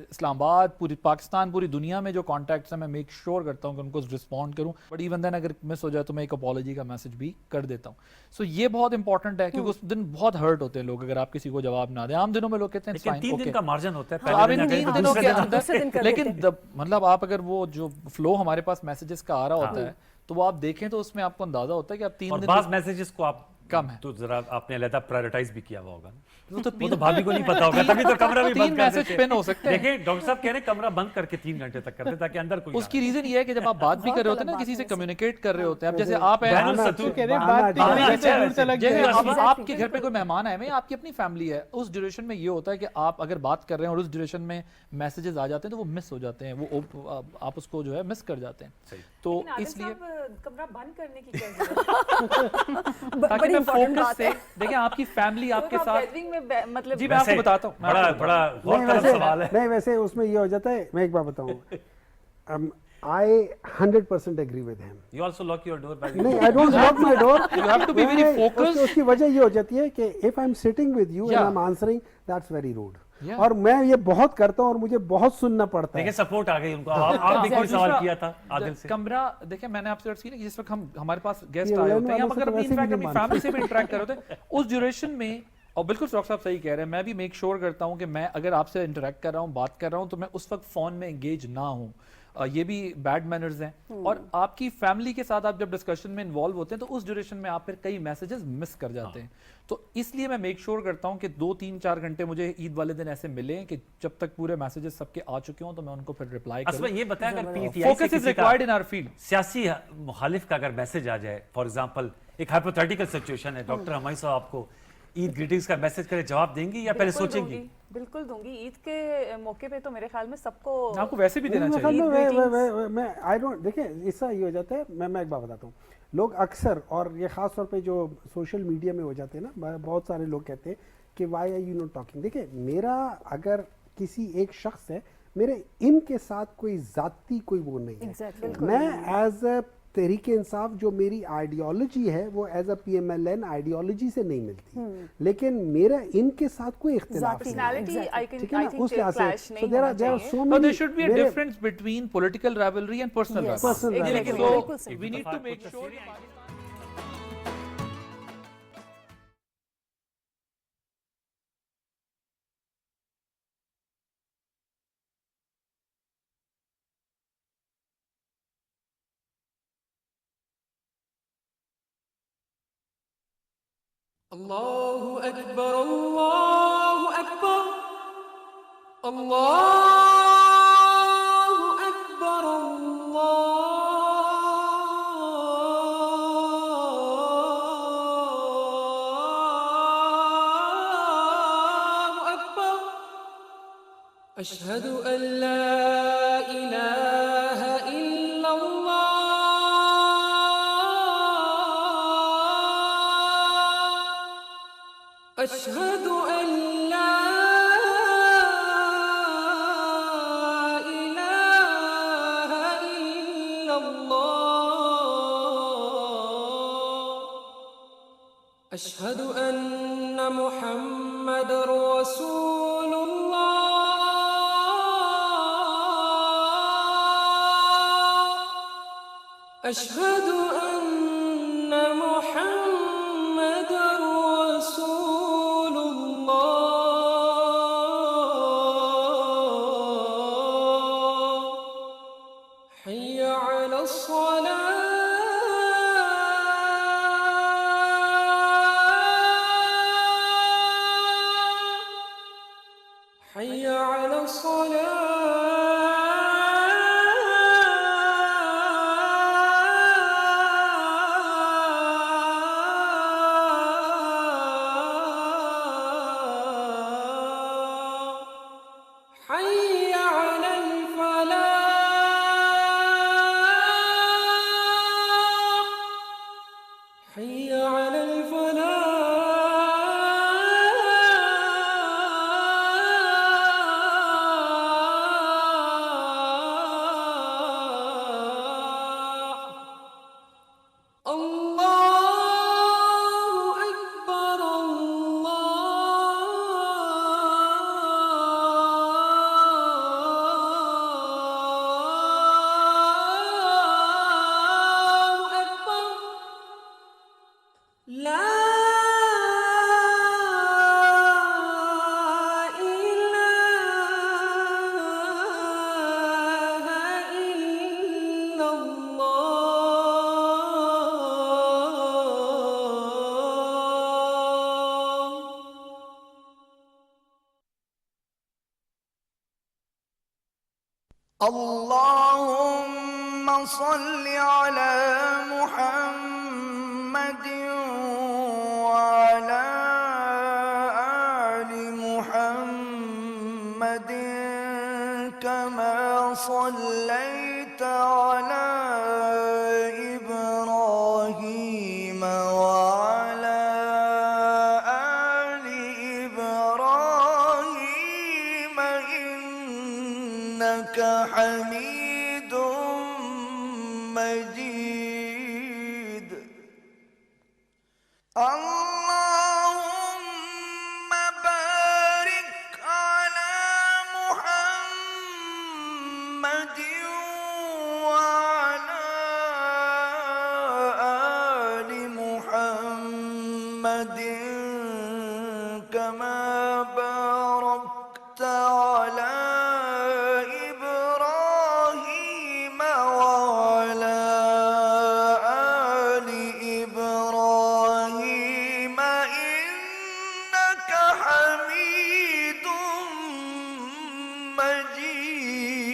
اسلام آباد, پوری پاکستان, پوری دنیا میں جو کانٹیکٹس ہیں, میں میک شور کرتا ہوں کہ ان کو رسپونڈ کروں. بٹ ایون دین اگر مس ہو جائے تو میں ایک اپالوجی کا میسج بھی کر دیتا ہوں. سو یہ بہت امپورٹنٹ ہے, کیونکہ اس دن بہت ہرٹ ہوتے ہیں لوگ اگر آپ کسی کو جواب نہ دیں. عام دنوں میں لوگ کہتے ہیں 3 دن کا مارجن ہوتا ہے, آپ ان 3 دنوں کے اندر, لیکن مطلب آپ اگر وہ جو فلو ہمارے پاس میسیجز کا آ رہا ہوتا ہے تو وہ آپ دیکھیں تو اس میں آپ کو اندازہ ہوتا ہے کہ آپ 3 دن, بعض میسیجز کو آپ کم ہے تو ذرا آپ نے علیحدہ پرائیورٹائز بھی کیا ہوا ہوگا. وہ تو بھابھی کو نہیں پتا ہوگا, تبھی تو کمرہ بھی بند کر دیتے. پن ہو سکتے ہیں. دیکھیں ڈاکٹر صاحب کہہ رہے ہیں کمرہ بند کر کے 3 گھنٹے تک کرتے تاکہ اندر کوئی. اس کی ریزن یہ ہے کہ جب آپ بات بھی کر رہے ہوتے ہیں نا, کسی سے کمیونیکیٹ کر رہے ہوتے ہیں, اب جیسے آپ ہیں, آپ کے گھر پہ کوئی مہمان آئے ہوئے, آپ کی اپنی فیملی ہے, اس ڈیوریشن میں یہ ہوتا ہے کہ آپ اگر بات کر رہے ہیں اور اس ڈیوریشن میں میسیجز آ جاتے ہیں تو وہ مس ہو جاتے ہیں, وہ آپ اس کو جو ہے مس کر جاتے ہیں. تو اس لیے کمرہ بند کرنے کی کیا ضرورت ہے, تاکہ میں فوکس سے دیکھیں آپ کی فیملی آپ کے ساتھ. مطلب جی میں آپ کو بتاتا ہوں, بڑا غور طلب سوال ہے. نہیں ویسے اس میں یہ ہو جاتا ہے, میں ایک بات بتاؤں, I 100% agree with him. You also lock your door by the نہیں, I don't lock my door. You have to be very focused. اس کی وجہ یہ ہو جاتی ہے کہ if I'm sitting with you and I'm answering, that's very rude. اور میں یہ بہت کرتا ہوں اور مجھے بہت سننا پڑتا ہے. دیکھیں سپورٹ آ گئی ان کو. آپ نے کوئی سوال کیا تھا عادل سے. کمرہ دیکھیں, میں نے آپ سے عرض کی نا کہ جس وقت ہمارے پاس گیسٹ آئے ہوتے ہیں, ہم اگر اپنی فیملی سے بھی انٹریکٹ کر رہے ہوتے ہیں اس ڈیوریشن میں, اور بالکل ڈاکٹر صاحب صحیح کہہ رہے ہیں, میں بھی میک شور کرتا ہوں کہ میں اگر آپ سے انٹریکٹ کر رہا ہوں, بات کر رہا ہوں, تو میں اس وقت فون میں انگیج نہ ہوں. یہ بھی بیڈ مینرز ہیں. اور آپ کی فیملی کے ساتھ آپ جب ڈسکشن میں انوالو ہوتے ہیں تو اس ڈیوریشن میں آپ پھر کئی میسیجز مس کر جاتے ہیں. تو اس لیے میں میک شور کرتا ہوں کہ 2-3-4 گھنٹے مجھے عید والے دن ایسے ملیں کہ جب تک پورے میسیجز سب کے آ چکے ہوں تو میں ان کو پھر رپلائی کروں. اصل یہ بتائیں اگر P T focus is required in our field. سیاسی مخالف کا اگر میسج آ جائے, فار ایگزامپل ایک ہائپوتھیٹیکل سچویشن ہے, ڈاکٹر ہمائی صاحب آپ کو عید گریٹنگز کا میسج کرے, جواب دیں گی یا پہلے سوچیں گی؟ بالکل دوں گی. عید کے موقع پہ تو میرے خیال میں سب کو آپ کو ویسے بھی دینا چاہیے. میں آئی ڈونٹ, دیکھیں اس سے یہ ہو جاتا ہے, میں ایک بات بتاتا ہوں, لوگ اکثر, اور یہ خاص طور پہ جو سوشل میڈیا میں ہو جاتے ہیں نا, بہت سارے لوگ کہتے ہیں کہ why are you not talking. دیکھیں میرا اگر کسی ایک شخص ہے, میرے ان کے ساتھ کوئی ذاتی کوئی وہ نہیں ہے. میں ایز اے تحریک انصاف جو میری آئیڈیالوجی ہے وہ as a P M L N ideology سے نہیں ملتی, لیکن میرا ان کے ساتھ کوئی اختلاف نہیں ہے, ٹھیک ہے نا, اس لحاظ سے. So there are so many. But there should be a difference between political rivalry and personal rivalry. So we need to make sure. الله أكبر الله أكبر الله أكبر الله أكبر أشهد أن لا إله إلا الله أشهد أن لا إله إلا الله أشهد أن محمد رسول الله أشهد أن محمدًا رسول الله حي على الصلاة حي على الصلاة حي على الفلاح حي على الفلاح الله أكبر الله أكبر لا إله إلا الله اللهم صل على محمد وعلى آل محمد كما صليت على إبراهيم وعلى آل إبراهيم إنك حميد مجيد اللهم بارك على محمد وعلى آل محمد كما باركت على إبراهيم وعلى آل إبراهيم إنك حميد مجيد.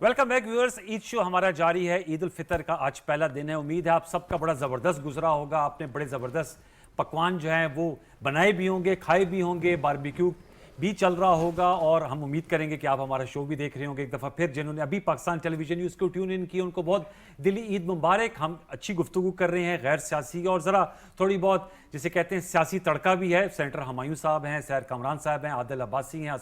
Welcome back viewers. Eid show हमारा जारी है। ईद उल फितर का आज पहला दिन है। उम्मीद है आप सबका बड़ा ज़बरदस्त गुजरा होगा। आपने बड़े ज़बरदस्त पकवान जो हैं वो बनाए भी होंगे, खाए भी होंगे, बारबेक्यू भी चल रहा होगा और हम उम्मीद करेंगे कि आप हमारा शो भी देख रहे होंगे एक दफ़ा फिर। जिन्होंने अभी पाकिस्तान टेलीविजन न्यूज़ को ट्यून इन किया उनको बहुत दिली ईद मुबारक। हम अच्छी गुफ्तगू कर रहे हैं गैर सियासी और ज़रा थोड़ी बहुत जिसे कहते हैं सियासी तड़का भी है। सेनेटर हुमायूं साहब हैं, सैर कमरान साहब हैं, आदिल अब्बासी हैं,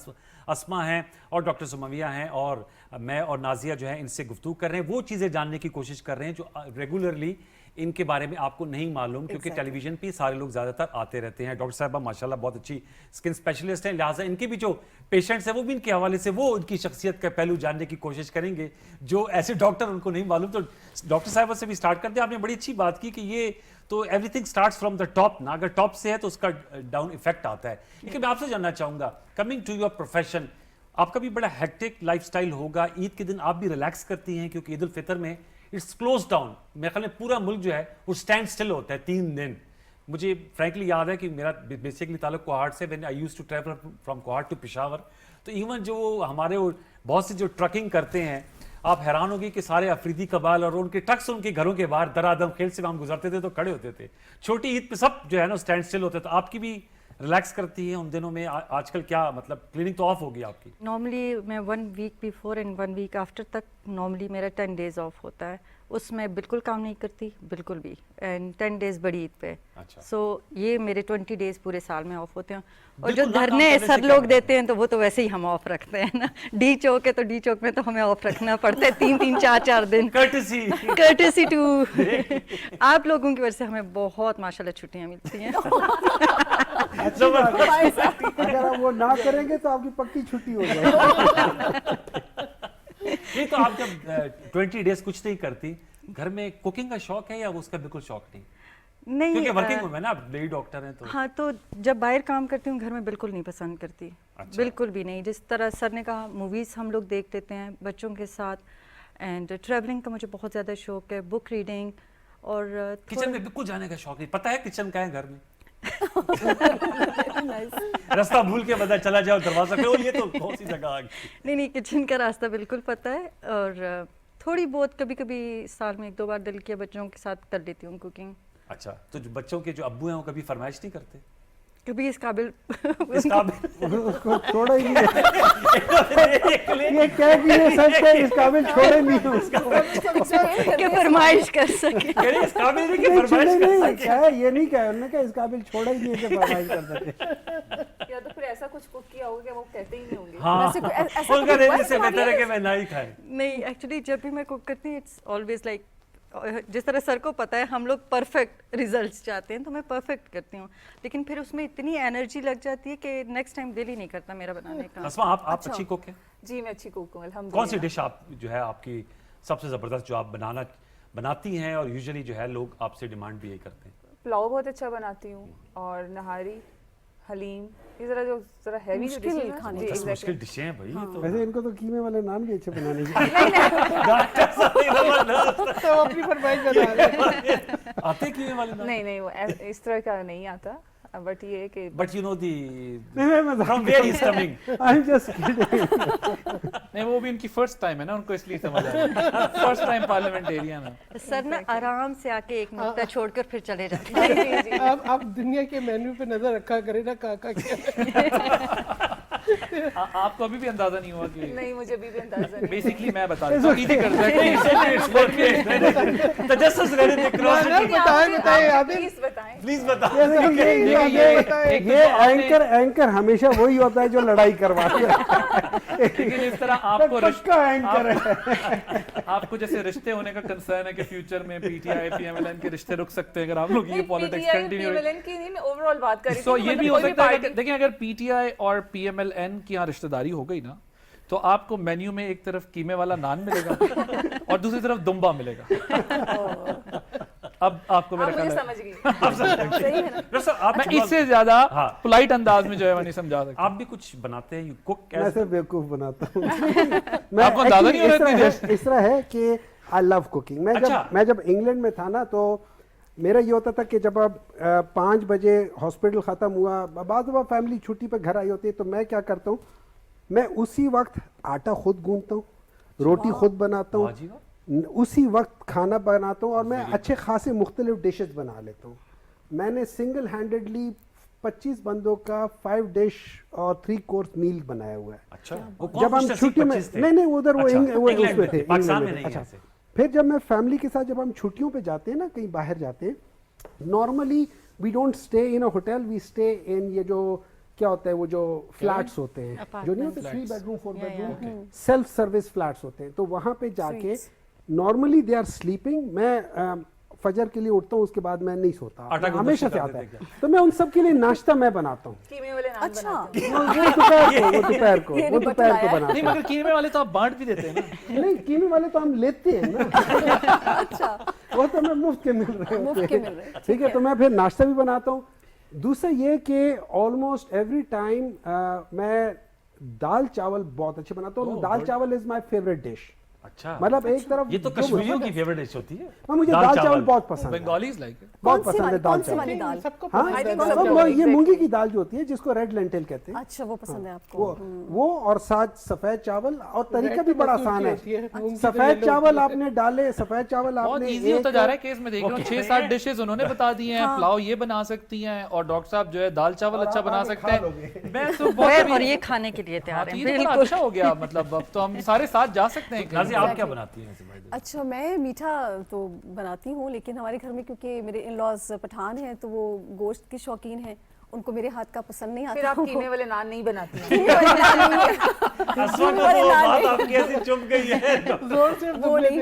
अस्मा हैं और डॉक्टर सुमैया हैं और मैं और नाजिया जो है इनसे गुफ्तगू कर रहे हैं। वो चीज़ें जानने की कोशिश कर रहे हैं जो रेगुलरली इनके बारे में आपको नहीं मालूम, क्योंकि टेलीविजन पे सारे लोग ज़्यादातर आते रहते हैं। डॉक्टर साहबा माशाल्लाह बहुत अच्छी स्किन स्पेशलिस्ट हैं, लिहाजा इनके भी जो पेशेंट्स हैं वो भी इनके हवाले से वो उनकी शख्सियत का पहलू जानने की कोशिश करेंगे जो ऐसे डॉक्टर उनको नहीं मालूम। तो डॉक्टर साहबा से भी स्टार्ट करते हैं। आपने बड़ी अच्छी बात की कि ये तो everything starts from the top ना, अगर टॉप से है तो उसका डाउन इफेक्ट आता है। लेकिन मैं आपसे जानना चाहूँगा, कमिंग टू योर प्रोफेशन, आपका भी बड़ा हेक्टिक लाइफस्टाइल होगा। ईद के दिन आप भी रिलैक्स करती हैं क्योंकि ईद उल फितर में इट्स क्लोज डाउन। मेरे ख्याल में पूरा मुल्क जो है वो स्टैंड स्टिल होता है 3 दिन। मुझे फ्रैंकली याद है कि मेरा बेसिकली ताल्लुक कोहाट से, when I used to travel from Kohat to Peshawar, तो इवन जो हमारे बहुत से जो ट्रकिंग करते हैं, आप हैरान होगी कि सारे अफरीदी कबाल और उनके ट्रक्स उनके घरों के बाहर दरादम खेल से हम गुजरते थे तो खड़े होते थे। छोटी ईद पे सब जो है ना स्टैंड स्टिल होते। तो आपकी भी रिलैक्स करती है उन दिनों में? आजकल क्या मतलब क्लिनिक तो ऑफ होगी आपकी? नॉर्मली मैं 1 week before and 1 week after तक नॉर्मली मेरा 10 डेज ऑफ होता है اس میں بالکل کام نہیں کرتی بالکل بھی، اینڈ 10 days بڑی عید پہ. اچھا. سو یہ میرے 20 days پورے سال میں آف ہوتے ہیں. اور جو بالکل نہ کام دھرنے کرنے سے سر کیا لوگ ہوگا؟ دیتے ہیں تو وہ تو ویسے ہی ہم آف رکھتے ہیں نا. ڈی چوک ہے تو ڈی چوک میں تو ہمیں آف رکھنا پڑتا ہے 3 4 دن. Courtesy. Courtesy to آپ لوگوں کی وجہ سے ہمیں بہت ماشاءاللہ چھٹیاں ملتی ہیں. اگر آپ وہ نہ کریں گے تو آپ کی پکی چھٹی ہو جائے گی. یہ تو آپ جب 20 days کچھ نہیں کرتی، گھر میں کوکنگ کا شوق ہے یا اس کا بالکل شوق نہیں؟ نہیں کیونکہ ورکنگ وومن ہے نا، آپ لیڈی ڈاکٹر ہیں تو. ہاں تو جب باہر کام کرتی ہوں گھر میں بالکل نہیں پسند کرتی. بالکل بھی نہیں. جس طرح سر نے کہا موویز ہم لوگ دیکھ لیتے ہیں بچوں کے ساتھ، اینڈ ٹریولنگ کا مجھے بہت زیادہ شوق ہے، بک ریڈنگ. اور کچن میں بالکل جانے کا شوق نہیں. پتہ ہے کچن کا ہے گھر میں؟ راستہ بھول کے بندہ چلا جاؤ دروازہ پہ، یہ تو کون سی جگہ آ گئی. نہیں کچن کا راستہ بالکل پتہ ہے. اور تھوڑی بہت کبھی کبھی سال میں 1-2 بار دل کیا بچوں کے ساتھ کر لیتی ہوں کوکنگ. اچھا. تو جو بچوں کے جو ابو ہیں وہ کبھی فرمائش نہیں کرتے؟ کبھی اس قابل اس قابل اس کو چھوڑا ہی نہیں ہے. یہ کہہ بھی یہ سچ ہے، اس قابل چھوڑے نہیں ہے اس کو کہ فرمائش کر سکے. اس قابل نہیں کہ فرمائش کر سکے. یہ نہیں کہا انہوں نے کہ اس قابل چھوڑا ہی نہیں ہے کہ فرمائش کر سکے. یا تو پھر ایسا کچھ کوک کیا ہوگا کہ وہ کہتے ہی نہیں ہوں گے. ہاں ان کا رہنے سے بہتر ہے کہ میں نہ ہی کھائیں. نہیں ایکچولی جب بھی میں کوک کرتی ہوں اٹس آلویز لائک جس طرح سر کو پتہ ہے ہم لوگ پرفیکٹ ریزلٹس چاہتے ہیں تو میں پرفیکٹ کرتی ہوں، لیکن پھر اس میں اتنی انرجی لگ جاتی ہے کہ نیکسٹ ٹائم دل ہی نہیں کرتا میرا بنانے کا. اسما آپ اچھی کوک ہیں؟ جی میں اچھی کوک ہوں الحمدللہ. کون سی ڈش آپ جو ہے آپ کی سب سے زبردست جو آپ بناتی ہیں اور یوزلی جو ہے لوگ آپ سے ڈیمانڈ بھی یہی کرتے ہیں؟ پلاؤ بہت اچھا بناتی ہوں، اور نہاری، حلیم، یہ ذرا ہیوی جو ڈش ہے کھانے جی بس مشکل ڈشیں ہیں بھائی. یہ تو ویسے ان کو تو قیمے والے نان بھی اچھے بنانے تو اپنی فرمائش بتا رہے ہیں. آتے کیویں والے نام؟ نہیں وہ اس طرح کا نہیں آتا، بٹ یہ ہے کہ but you know the from where he is coming. I am just نہیں وہ بھی ان کی فرسٹ ٹائم ہے نا، ان کو اس لیے سمجھ آیا فرسٹ ٹائم پارلیمنٹیرین ہے. سر نا آرام سے آ کے ایک نقطہ چھوڑ کر پھر چلے جاتے ہیں. آپ دنیا کے مینیو پہ نظر رکھا کریں نا کیا کیا. آپ کو ابھی بھی اندازہ نہیں ہوا کہ نہیں مجھے ابھی بھی اندازہ نہیں. بیسکلی میں بتا دیتا ہوں ایزی کر سکتے ہیں. تجسس رہنے دے پلیز بتائیں. پلیز بتائیں. یہ اینکر ہمیشہ وہی ہوتا ہے جو لڑائی کرواتا ہے. لیکن اس طرح آپ کو پکا اینکر ہے. آپ کو جیسے رشتے ہونے کا کنسرن ہے کہ فیوچر میں پی ٹی آئی پی ایم ایل این کے رشتے رک سکتے ہیں اگر آپ لوگ یہ پالیٹکس کنٹینیو میں اوور آل بات کر رہی سو یہ بھی ہو سکتا ہے. دیکھیں اگر پی ٹی آئی اور پی ایم ایل این کی یہاں رشتہ داری ہو گئی نا تو آپ کو مینیو میں ایک طرف قیمے والا نان ملے گا اور دوسری طرف دمبا ملے گا. اب آپ کو میرا خیال ہے سمجھ گئی. میں اس سے زیادہ پولائٹ انداز میں جو ہے وہ نہیں سمجھا سکتا. آپ بھی کچھ بناتے ہیں؟ یو کوک؟ میں سے بیوقوف بناتا ہوں. آپ کو اندازہ نہیں ہو رہا ہے اس طرح ہے کہ آئی لو کوکنگ. میں جب انگلینڈ میں تھا نا تو میرا یہ ہوتا تھا کہ جب اب 5 بجے ہاسپٹل ختم ہوا، بعض دفعہ فیملی چھٹی پہ گھر آئی ہوتی ہے، تو میں کیا کرتا ہوں میں اسی وقت آٹا خود گوندتا ہوں، روٹی خود بناتا ہوں، اسی وقت کھانا بناتا ہوں، اور میں اچھے خاصے مختلف ڈشز بنا لیتا ہوں. میں نے سنگل ہینڈڈلی 25 بندوں کا 5 ڈش اور 3 کورس میل بنایا ہوا ہے. اچھا. جب ہم چھٹی میں نہیں ادھر وہ اس میں تھے. اچھا. پھر جب میں فیملی کے ساتھ جب ہم چھٹیوں پہ جاتے ہیں نا کہیں باہر جاتے ہیں، normally we don't stay in a hotel, we stay in یہ جو کیا ہوتا ہے وہ جو فلیٹس ہوتے ہیں جو نہیں ہوتے 3 bedroom 4 bedroom self service flats ہوتے ہیں، تو وہاں پہ جا کے نارملی دے آر سلیپنگ. میں فجر کے لیے اٹھتا ہوں، اس کے بعد میں نہیں سوتا، ہمیشہ سے آتا ہے. تو میں ان سب کے لیے ناشتہ میں بناتا ہوں. قیمے والے نان بناتے وہ دوپہر کو بناتا نہیں مگر قیمے والے تو آپ بانٹ بھی دیتے ہیں نا. نہیں قیمے والے تو ہم لیتے ہیں نا، وہ تو ہمیں مفت کے مل رہے ہوتے ہیں. ٹھیک ہے. تو میں پھر ناشتہ بھی بناتا ہوں. دوسرا یہ کہ آلموسٹ ایوری ٹائم میں دال چاول بہت اچھے بناتا ہوں. دال چاول از مائی فیوریٹ ڈش. اچھا. مطلب ایک طرف یہ تو کشمیریوں کی فیوریٹ ڈش ہوتی ہے. مجھے دال چاول بہت پسند ہے. بنگالیز لائک بہت پسند ہے دال چاول. سب کو ہاں یہ مونگی کی دال جو ہوتی ہے جس کو ریڈ لینٹل کہتے ہیں. اچھا وہ پسند ہے آپ کو. وہ اور ساتھ سفید چاول. اور طریقہ بھی بڑا آسان ہے. سفید چاول آپ نے ڈالے، سفید چاول آپ بہت نے ایزی ہوتا جا رہا ہے. کیس میں دیکھ رہا ہوں 6-7 ڈشز انہوں نے بتا دی ہیں. پلاؤ یہ بنا سکتی ہیں اور ڈاکٹر صاحب جو ہے دال چاول اچھا بنا سکتے ہیں. میں تو اور یہ کھانے کے لیے تیار ہیں. بالکل اچھا ہو گیا. مطلب اب تو ہم سارے ساتھ جا سکتے ہیں. वैसे आप क्या बनाती हैं वैसे भाई? अच्छा, मैं मीठा तो बनाती हूँ, लेकिन हमारे घर में क्योंकि मेरे इन लॉज पठान हैं तो वो गोश्त के शौकीन हैं, उनको मेरे हाथ का पसंद नहीं आता। फिर आप कीमे वाले नान नहीं बनाती हैं? असमा को वो बात आपकी ऐसी चुप गई है। जोर से वो नहीं,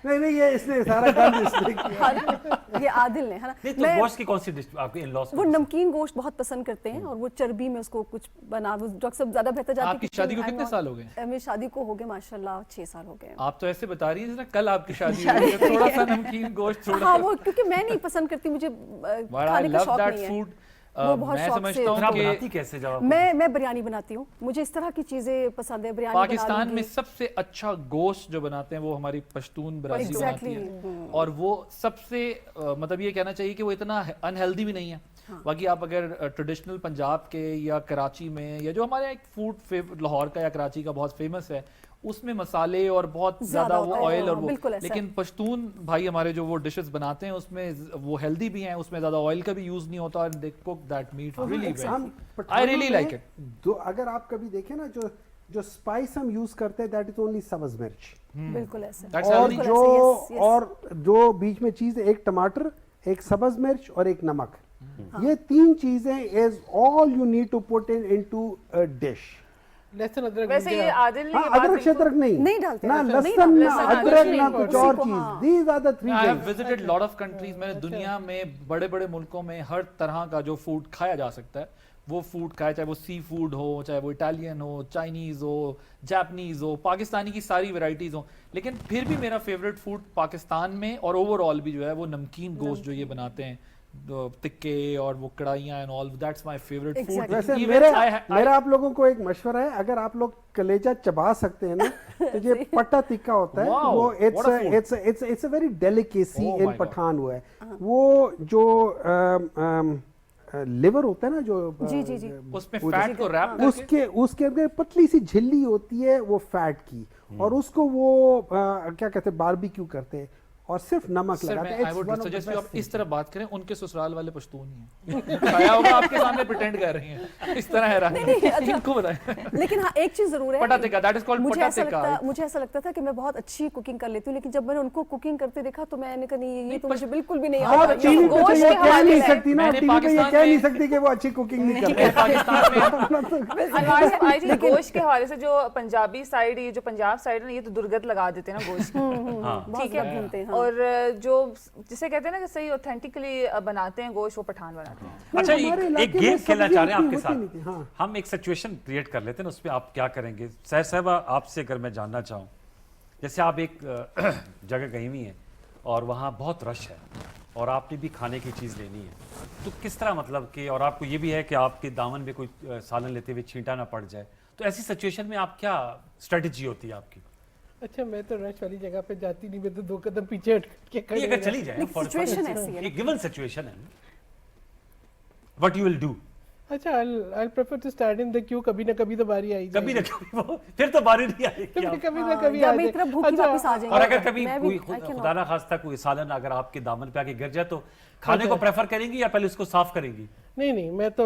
नहीं ये इसने सारा गंद इसने किया। ये आदिल ने, है ना। नहीं तो गोश्त की कौन सी डिश आपके इन-लॉज वो नमकीन गोश्त बहुत पसंद करते हैं और वो चर्बी में उसको कुछ बना, डॉक्टर साहब ज्यादा बेहतर जानते हैं। आपकी शादी को कितने साल हो गए? मेरी शादी को हो गए माशाल्लाह 6 साल हो गए। आप तो ऐसे बता रही हैं जैसे कल आपकी शादी हुई है, थोड़ा सा नमकीन गोश्त थोड़ा हाँ, वो क्योंकि मैं नहीं पसंद करती, मुझे खाने का शौक नहीं है। वो बहुत मैं शौक समझता से हूँ आप कि बनाती कैसे जब आप? मैं बिरयानी बनाती हूँ, मुझे इस तरह की चीजें पसंद है। बिरयानी पाकिस्तान में सबसे अच्छा गोश्त जो बनाते हैं वो हमारी पश्तून बिरादरी बनाती है, और वो सबसे मतलब ये कहना चाहिए कि वो इतना अनहेल्दी भी नहीं है। बाकी आप अगर ट्रेडिशनल पंजाब के या कराची में, या जो हमारे एक फूड लाहौर का या कराची का बहुत फेमस है, उसमें मसाले और बहुत ज्यादा वो ऑयल और वो, लेकिन पश्तून भाई हमारे जो वो डिशेस बनाते हैं उसमें वो हेल्दी भी हैं, उसमें ज्यादा ऑयल का भी यूज नहीं होता, और they cook that meat really well. I really like it. तो अगर आप कभी देखें ना, जो स्पाइस हम यूज करते हैं दैट इज ओनली सब्ज मिर्च, बिल्कुल ऐसे। और जो बीच में चीज, एक टमाटर, एक सब्ज मिर्च और एक नमक, ये 3 चीजें is all you need to put into a dish. लहसुन अदरक वैसे ये आदिल ने ये बात अदरक शदरक नहीं डालते, ना लहसुन ना अदरक ना कुछ और चीज, these are the 3 I have things. visited lot of countries। मैंने दुनिया में बड़े बड़े मुल्कों में हर तरह का जो फूड खाया जा सकता है वो फूड खाया, चाहे वो सी फूड हो, चाहे वो इटालियन हो, चाइनीज हो, जापानीज हो, पाकिस्तानी की सारी वैरायटीज हो, लेकिन फिर भी मेरा फेवरेट फूड पाकिस्तान में और ओवरऑल भी जो है वो नमकीन गोश्त जो ये बनाते हैं, टिक्के और वो कढ़ाइयाँ and all, that's my favourite food. वैसे मेरा आप लोगों को एक मशवरा है, अगर आप लोग कलेजा चबा सकते हैं ना तो ये पट्टा टिक्का होता है, वो इट्स अ वेरी डेलिकेसी इन पठान हुआ है। वो जो लिवर होता है ना, जो जी उसमें फैट को रैप करके, उसके अंदर पतली सी झिल्ली होती है वो फैट की, और उसको वो क्या कहते हैं, बारबेक्यू करते हैं और सिर्फ नमक लगाते हैं। आई वुड सजेस्ट आप इस तरह बात करें, उनके ससुराल वाले पश्तून ही हैं, खाया होगा आपके सामने प्रिटेंड कर रही हैं, इस तरह है रहा। इनको बताएं। लेकिन हाँ, एक चीज जरूर है, पटा टिक्का, दैट इज कॉल्ड पटा टिक्का। मुझे ऐसा लगता था कि मैं बहुत अच्छी कुकिंग कर लेती हूँ, लेकिन जब मैंने उनको कुकिंग करते देखा तो मैंने कहा नहीं, ये तो मुझे बिल्कुल भी नहीं आता। टीवी पे ये कह नहीं सकती ना, टीवी पे ये कह नहीं सकती कि वो अच्छी कुकिंग नहीं करते। पाकिस्तान में आई थिंक गोश्त के हवाले से जो पंजाबी साइड, ये जो पंजाब साइड है ना, ये तो दुर्गत लगा देते हैं ना गोश्त, ठीक है। और जो जिसे कहते हैं ना कि सही ऑथेंटिकली बनाते हैं गोश्त, वो पठान बनाते हैं। अच्छा, एक गेम खेलना चाह रहे हैं आपके साथ। हम एक सिचुएशन क्रिएट कर लेते हैं, उसमें आप क्या करेंगे? सहर साहबा, आपसे अगर मैं जानना चाहूँ, जैसे आप एक जगह गई हुई हैं और वहाँ बहुत रश है और आपने भी खाने की चीज़ लेनी है, तो किस तरह, मतलब कि, और आपको ये भी है कि आपके दामन में कोई सालन लेते हुए छींटा ना पड़ जाए, तो ऐसी सिचुएशन में आप क्या स्ट्रेटजी होती है आपकी? अच्छा, मैं तो रश वाली जगह पे जाती नहीं, मैं तो 2 कदम पीछे हट के खड़ी अगर चली जाए, सिचुएशन ऐसी है, एक गिवन सिचुएशन है, व्हाट यू विल डू? अच्छा, I'll prefer to stand in the queue, कभी ना कभी तो बारी आई कभी ना कभी वो, फिर तो बारी नहीं आएगी। कभी ना कभी आ जाए। इतना भूखी वापस आ जाएंगे। और अगर कभी कोई खुदा ना खास्ता कोई सालन अगर आपके दामन पे आके गिर जाए तो खाने को प्रेफर करेंगी या पहले उसको साफ करेंगी? नहीं, मैं तो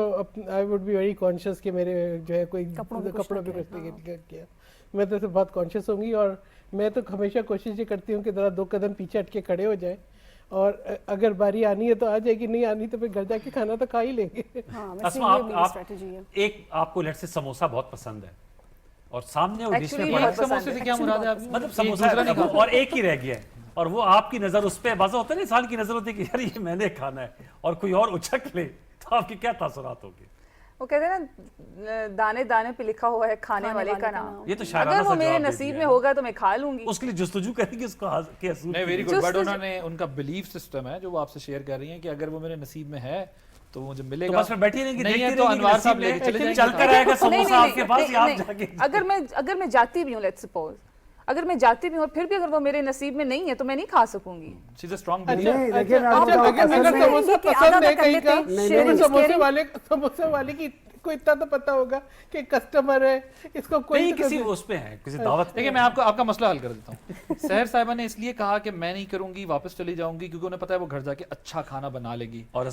I would be very conscious कि मेरे जो है कोई कपड़ों पे कुछ नहीं किया, मैं तो बहुत कॉन्शियस होंगी। और मैं तो हमेशा कोशिश ये करती हूँ कि जरा 2 कदम पीछे हट के खड़े हो जाए, और अगर बारी आनी है तो आ जाएगी, नहीं आनी तो फिर घर जाके खाना तो खा ही लेंगे। एक आपको लेट से समोसा बहुत पसंद है और सामने वो डिश में बड़ा, समोसे से क्या मुराद है आपकी? मतलब समोसा और एक ही रह गया है और वो आपकी नजर उस पे बाज़ा होता है ना, इंसान की नजर होती है कि यार ये मैंने खाना है, और कोई और उछक ले, तो आपकी क्या तासुरात होगी? वो कहते हैं ना, दाने दाने पे लिखा हुआ है खाने वाले का नाम। ये तो शायराना अगर वो मेरे नसीब में होगा तो मैं खा लूंगी। उसके लिए जुस्तजू करेंगी उसको के असूल। नहीं, वेरी गुड। बट उन्होंने उनका बिलीफ सिस्टम है जो वो आपसे शेयर कर रही हैं कि अगर वो मेरे नसीब में है तो मुझे मिलेगा। तो बस मैं बैठी रहेंगी, नहीं है तो अनवार साहब लेके चले जाएंगे, चल कर आएगा समोसा आपके पास, या आप जाके। अगर मैं जाती भी हूँ, लेट्स सपोज अगर मैं जाती भी हूँ, फिर भी अगर वो मेरे नसीब में नहीं है तो मैं नहीं खा सकूंगी। She is a strong believer. अगर समोसा पसंद है कहीं का, समोसे वाले की इसको इतना तो पता होगा कि कस्टमर है, इसको कोई नहीं तो किसी कभी- उस पे है, किसी दावत पे देखिए मैं आपको आपका मसला हल कर देता हूँ। सहर साहिबा ने इसलिए कहा कि मैं नहीं करूंगी, वापस चली जाऊंगी, क्योंकि उन्हें पता है वो घर जाके अच्छा खाना बना लेगी। और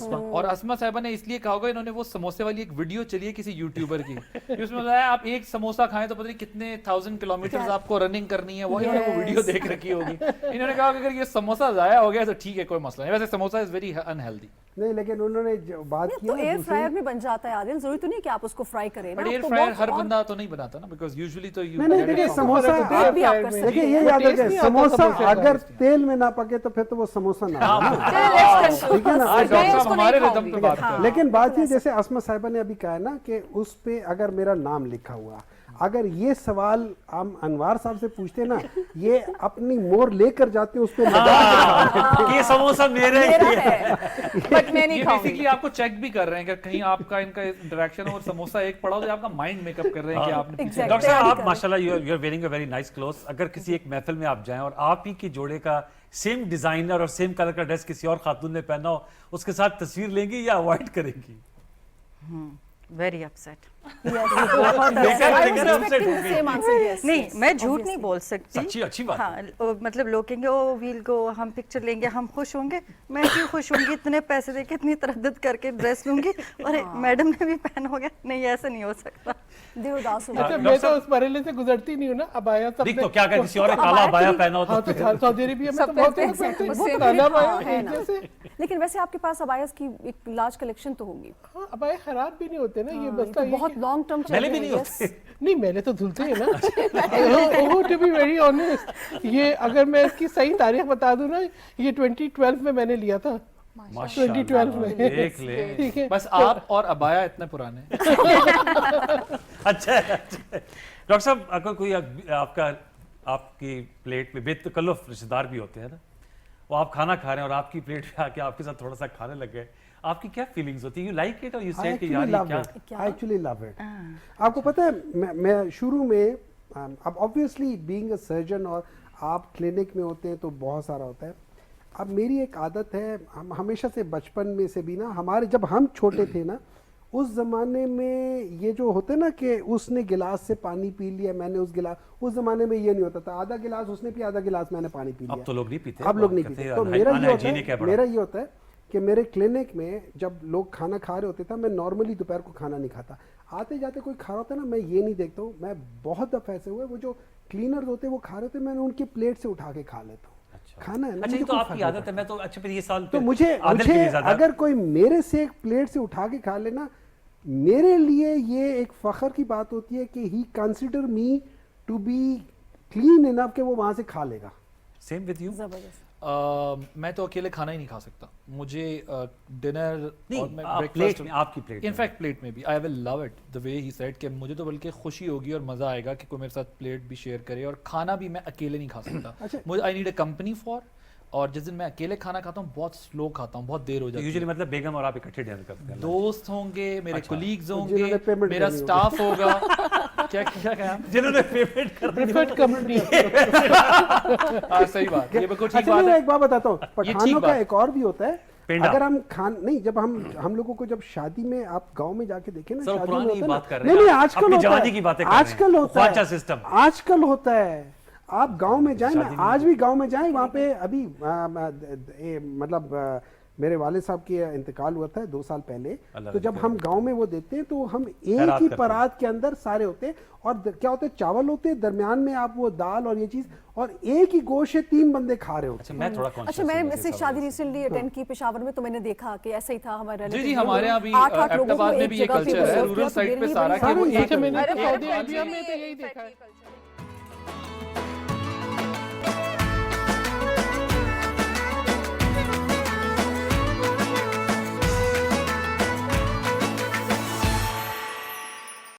असमा साहिबा ने इसलिए कहा होगा, इन्होंने वो समोसे वाली एक वीडियो चली है किसी यूट्यूबर की, उसमें बताया आप एक समोसा खाएं तो पता नहीं कितने 1000 किलोमीटर आपको रनिंग करनी है, वो इन्होंने वो वीडियो देख रखी होगी। इन्होंने कहा कि अगर ये समोसा जाया हो गया तो ठीक है, कोई मसला नहीं। वैसे समोसा इज वेरी अनहेल्दी। नहीं, लेकिन उन्होंने जो बात की तो ना एयर दूसरी- फ्रायर में बन जाता है आदिल, जरूरी तो नहीं कि आप उसको फ्राई करें ना, बट एयर आपको फ्रायर बहुत हर और- बंदा तो नहीं बनाता ना, बिकॉज यूजुअली तो यू नहीं देखिए समोसा आप भी आप कर सकते देखिए हैं। ये वो याद taste रखें, नहीं आता समोसा समोसे का। अगर तेल में ना पके तो फिर तो वो समोसा ना हो ना। ठीक है ना? डॉक्टर मैं साहब उसको हमारे नहीं रिदम खाऊंगी। पे बात हाँ। कर। लेकिन बात ये जैसे अस्मा साहिबा ने अभी कहा है ना कि उस पे अगर मेरा नाम लिखा हुआ, अगर ये सवाल हम अनवार साहब से पूछते ना, ये अपनी मोर लेकर जाते उस पे कि ये समोसा मेरे ही है। बट मैं नहीं ये खाऊंगी। बेसिकली आपको चेक भी कर रहे हैं कि कहीं आपका इनका इंटरेक्शन और समोसा एक पड़ा हो तो आपका माइंड मेकअप कर रहे हैं कि आपने पीछे Exactly. डॉक्टर साहब तैयारी आप करें। माशाल्लाह you are wearing a very nice clothes. अगर किसी एक महफिल में आप जाएं और आप ही के जोड़े का सेम डिजाइनर और सेम कलर का ड्रेस किसी और खातून ने पहना हो, उसके साथ तस्वीर लेंगी या अवॉइड करेंगी? Very upset. नहीं, मैं झूठ नहीं बोल सकती। सच्ची अच्छी बात है। हाँ, मतलब लोग कहेंगे ओ वील गो, हम पिक्चर लेंगे, हम खुश होंगे। मैं क्यों खुश होंगी, इतने पैसे देके इतनी तरद्दुद करके ड्रेस लूंगी और मैडम ने भी पहना होगा। नहीं, ऐसा नहीं हो सकता। देवदास हो अच्छा, गए। मैं तो उस मरहले से गुजरती नहीं हूँ ना। अब आया सब देख तो क्या क्या किसी और ने काला बाया पहना हो हाँ तो तो सऊदी अरेबिया में तो सब बहुत पहनते लोग पहनते हैं। हैं, वो वो तो काला हाँ, बाया है ना। जैसे लेकिन वैसे आपके पास अबायस की एक लार्ज कलेक्शन तो होगी। हाँ, अब आए खराब भी नहीं होते ना, ये हाँ, बस तो बहुत लॉन्ग टर्म चल पहले रहे भी हैं, नहीं yes। होते। नहीं मैंने तो धुलते हैं ना। टू बी वेरी ऑनेस्ट, ये अगर मैं इसकी सही तारीख बता दूं ना, ये 2012 में मैंने लिया था। 2012 में। देख ले। ठीक है, बस आप और अबाया इतने पुराने। अच्छा है, अच्छा है। डॉक्टर साहब अगर कोई आपकी प्लेट में बेतकल्लुफ रिश्तेदार भी होते हैं ना, वो आप खाना खा रहे हैं और आपकी प्लेट पे आके आपके साथ थोड़ा सा खाने लग गए, आपकी क्या फीलिंग्स होती है? यू लाइक इट और यू से कि यार ये क्या? I actually love it. आपको पता है मैं शुरू में अब ऑब्वियसली बीइंग अ सर्जन और आप क्लिनिक में होते हैं तो बहुत सारा होता है। अब मेरी एक आदत है, हम हमेशा से बचपन में से भी ना, हमारे जब हम छोटे थे ना, उस ज़माने में ये जो होते ना कि उसने गिलास से पानी पी लिया, मैंने उस गिलास, उस ज़माने में ये नहीं होता था, आधा गिलास उसने पिया, आधा गिलास मैंने पानी पी लिया। अब तो लोग नहीं पीते। अब लोग नहीं कहते पीते। हैं तो मेरा ये होता unhygienic है है, बड़ा। मेरा ये होता है कि मेरे क्लिनिक में जब लोग खाना खा रहे होते थे, मैं नॉर्मली दोपहर को खाना नहीं खाता, आते जाते कोई खा रहा होता है ना, मैं ये नहीं देखता हूँ। मैं बहुत दफ़ा ऐसे हुए, वो जो क्लीनर्स होते हैं वो खा रहे होते, मैंने उनकी प्लेट से उठा के खा लेता हूँ। खाना है ना, अच्छा ये मुझे तो कोई आपकी फर्क नहीं आदत है। मैं तो अच्छा फिर ये साल तो पे मुझे आदिल के लिए ज्यादा- अगर कोई मेरे से एक प्लेट से उठा के खा लेना, मेरे लिए ये एक फख्र की बात होती है कि he consider me to be clean enough कि वो वहां से खा लेगा। Same with you. जबरदस्त। मैं तो अकेले खाना ही नहीं खा सकता। मुझे डिनर नहीं, और मैं आप ब्रेकफास्ट प्लेट में, आपकी प्लेट में। इनफैक्ट प्लेट में भी I will love it the way he said कि मुझे तो बल्कि खुशी होगी और मज़ा आएगा कि कोई मेरे साथ प्लेट भी शेयर करे, और खाना भी मैं अकेले नहीं खा सकता। अच्छा। मुझे I need a company for, और जिस दिन मैं अकेले खाना खाता हूँ बहुत स्लो खाता हूँ, बहुत देर हो जाती यूजुअली है। मतलब बेगम और आप इकट्ठे डिनर करते हैं। दोस्त होंगे, मेरे अच्छा। कोलीग्स जिन्होंने होंगे, payment मेरा करनी होगी। स्टाफ होगा। क्या क्या कहा? जिन्होंने पेमेंट कर प्रेफर्ड कंपनी। सही बात, ये बिल्कुल ठीक अच्छा बात मैं है। एक बात बताता हूँ, ठीक पठानों का बात। एक और भी होता है। पेंडा। अगर हम जब हम लोगों को जब शादी में, आप गांव में जाके देखें ना, सर, शादी पुरानी में होता है बात ना, कर रहे हैं नहीं आप। आजकल अपनी होता जवानी है, की बातें कर रहे हैं। आजकल होता ख्वाजा है, सिस्टम। आजकल होता है। आप गांव में जाएं ना, शादी में आज भी गांव में जाएं, वहाँ पे अभी मतलब मेरे वाले साहब की इंतकाल हुआ था 2 साल पहले। अल्लाह तो जब रखा हम गांव में वो देखते हैं तो हम एक खैरात ही करते हैं। परात के अंदर सारे होते हैं, और क्या होते हैं, चावल होते हैं, दरमियान में आप वो दाल और ये चीज, और एक ही गोश्त से 3 बंदे खा रहे होते अच्छा मैं थोड़ा अच्छा conscious मैंने हूँ ऐसे इस शादी हिसाब से। रिसेंटली अटेंड की पेशावर में, तो मैंने देखा कि ऐसा ही था हमारे जी relative जी, में हमारे यहाँ लोग भी 8-8 लोगों को अहमदाबाद में एक भी ये जगह पे कल्चर है, serve रूरल किया, तो साइड पे मेरे लिए सारा बड़ी कि वो शादी एक अच्छा मैंने अरे तो बहुत सऊदी अरेबिया फैमिली में तो यही देखा है।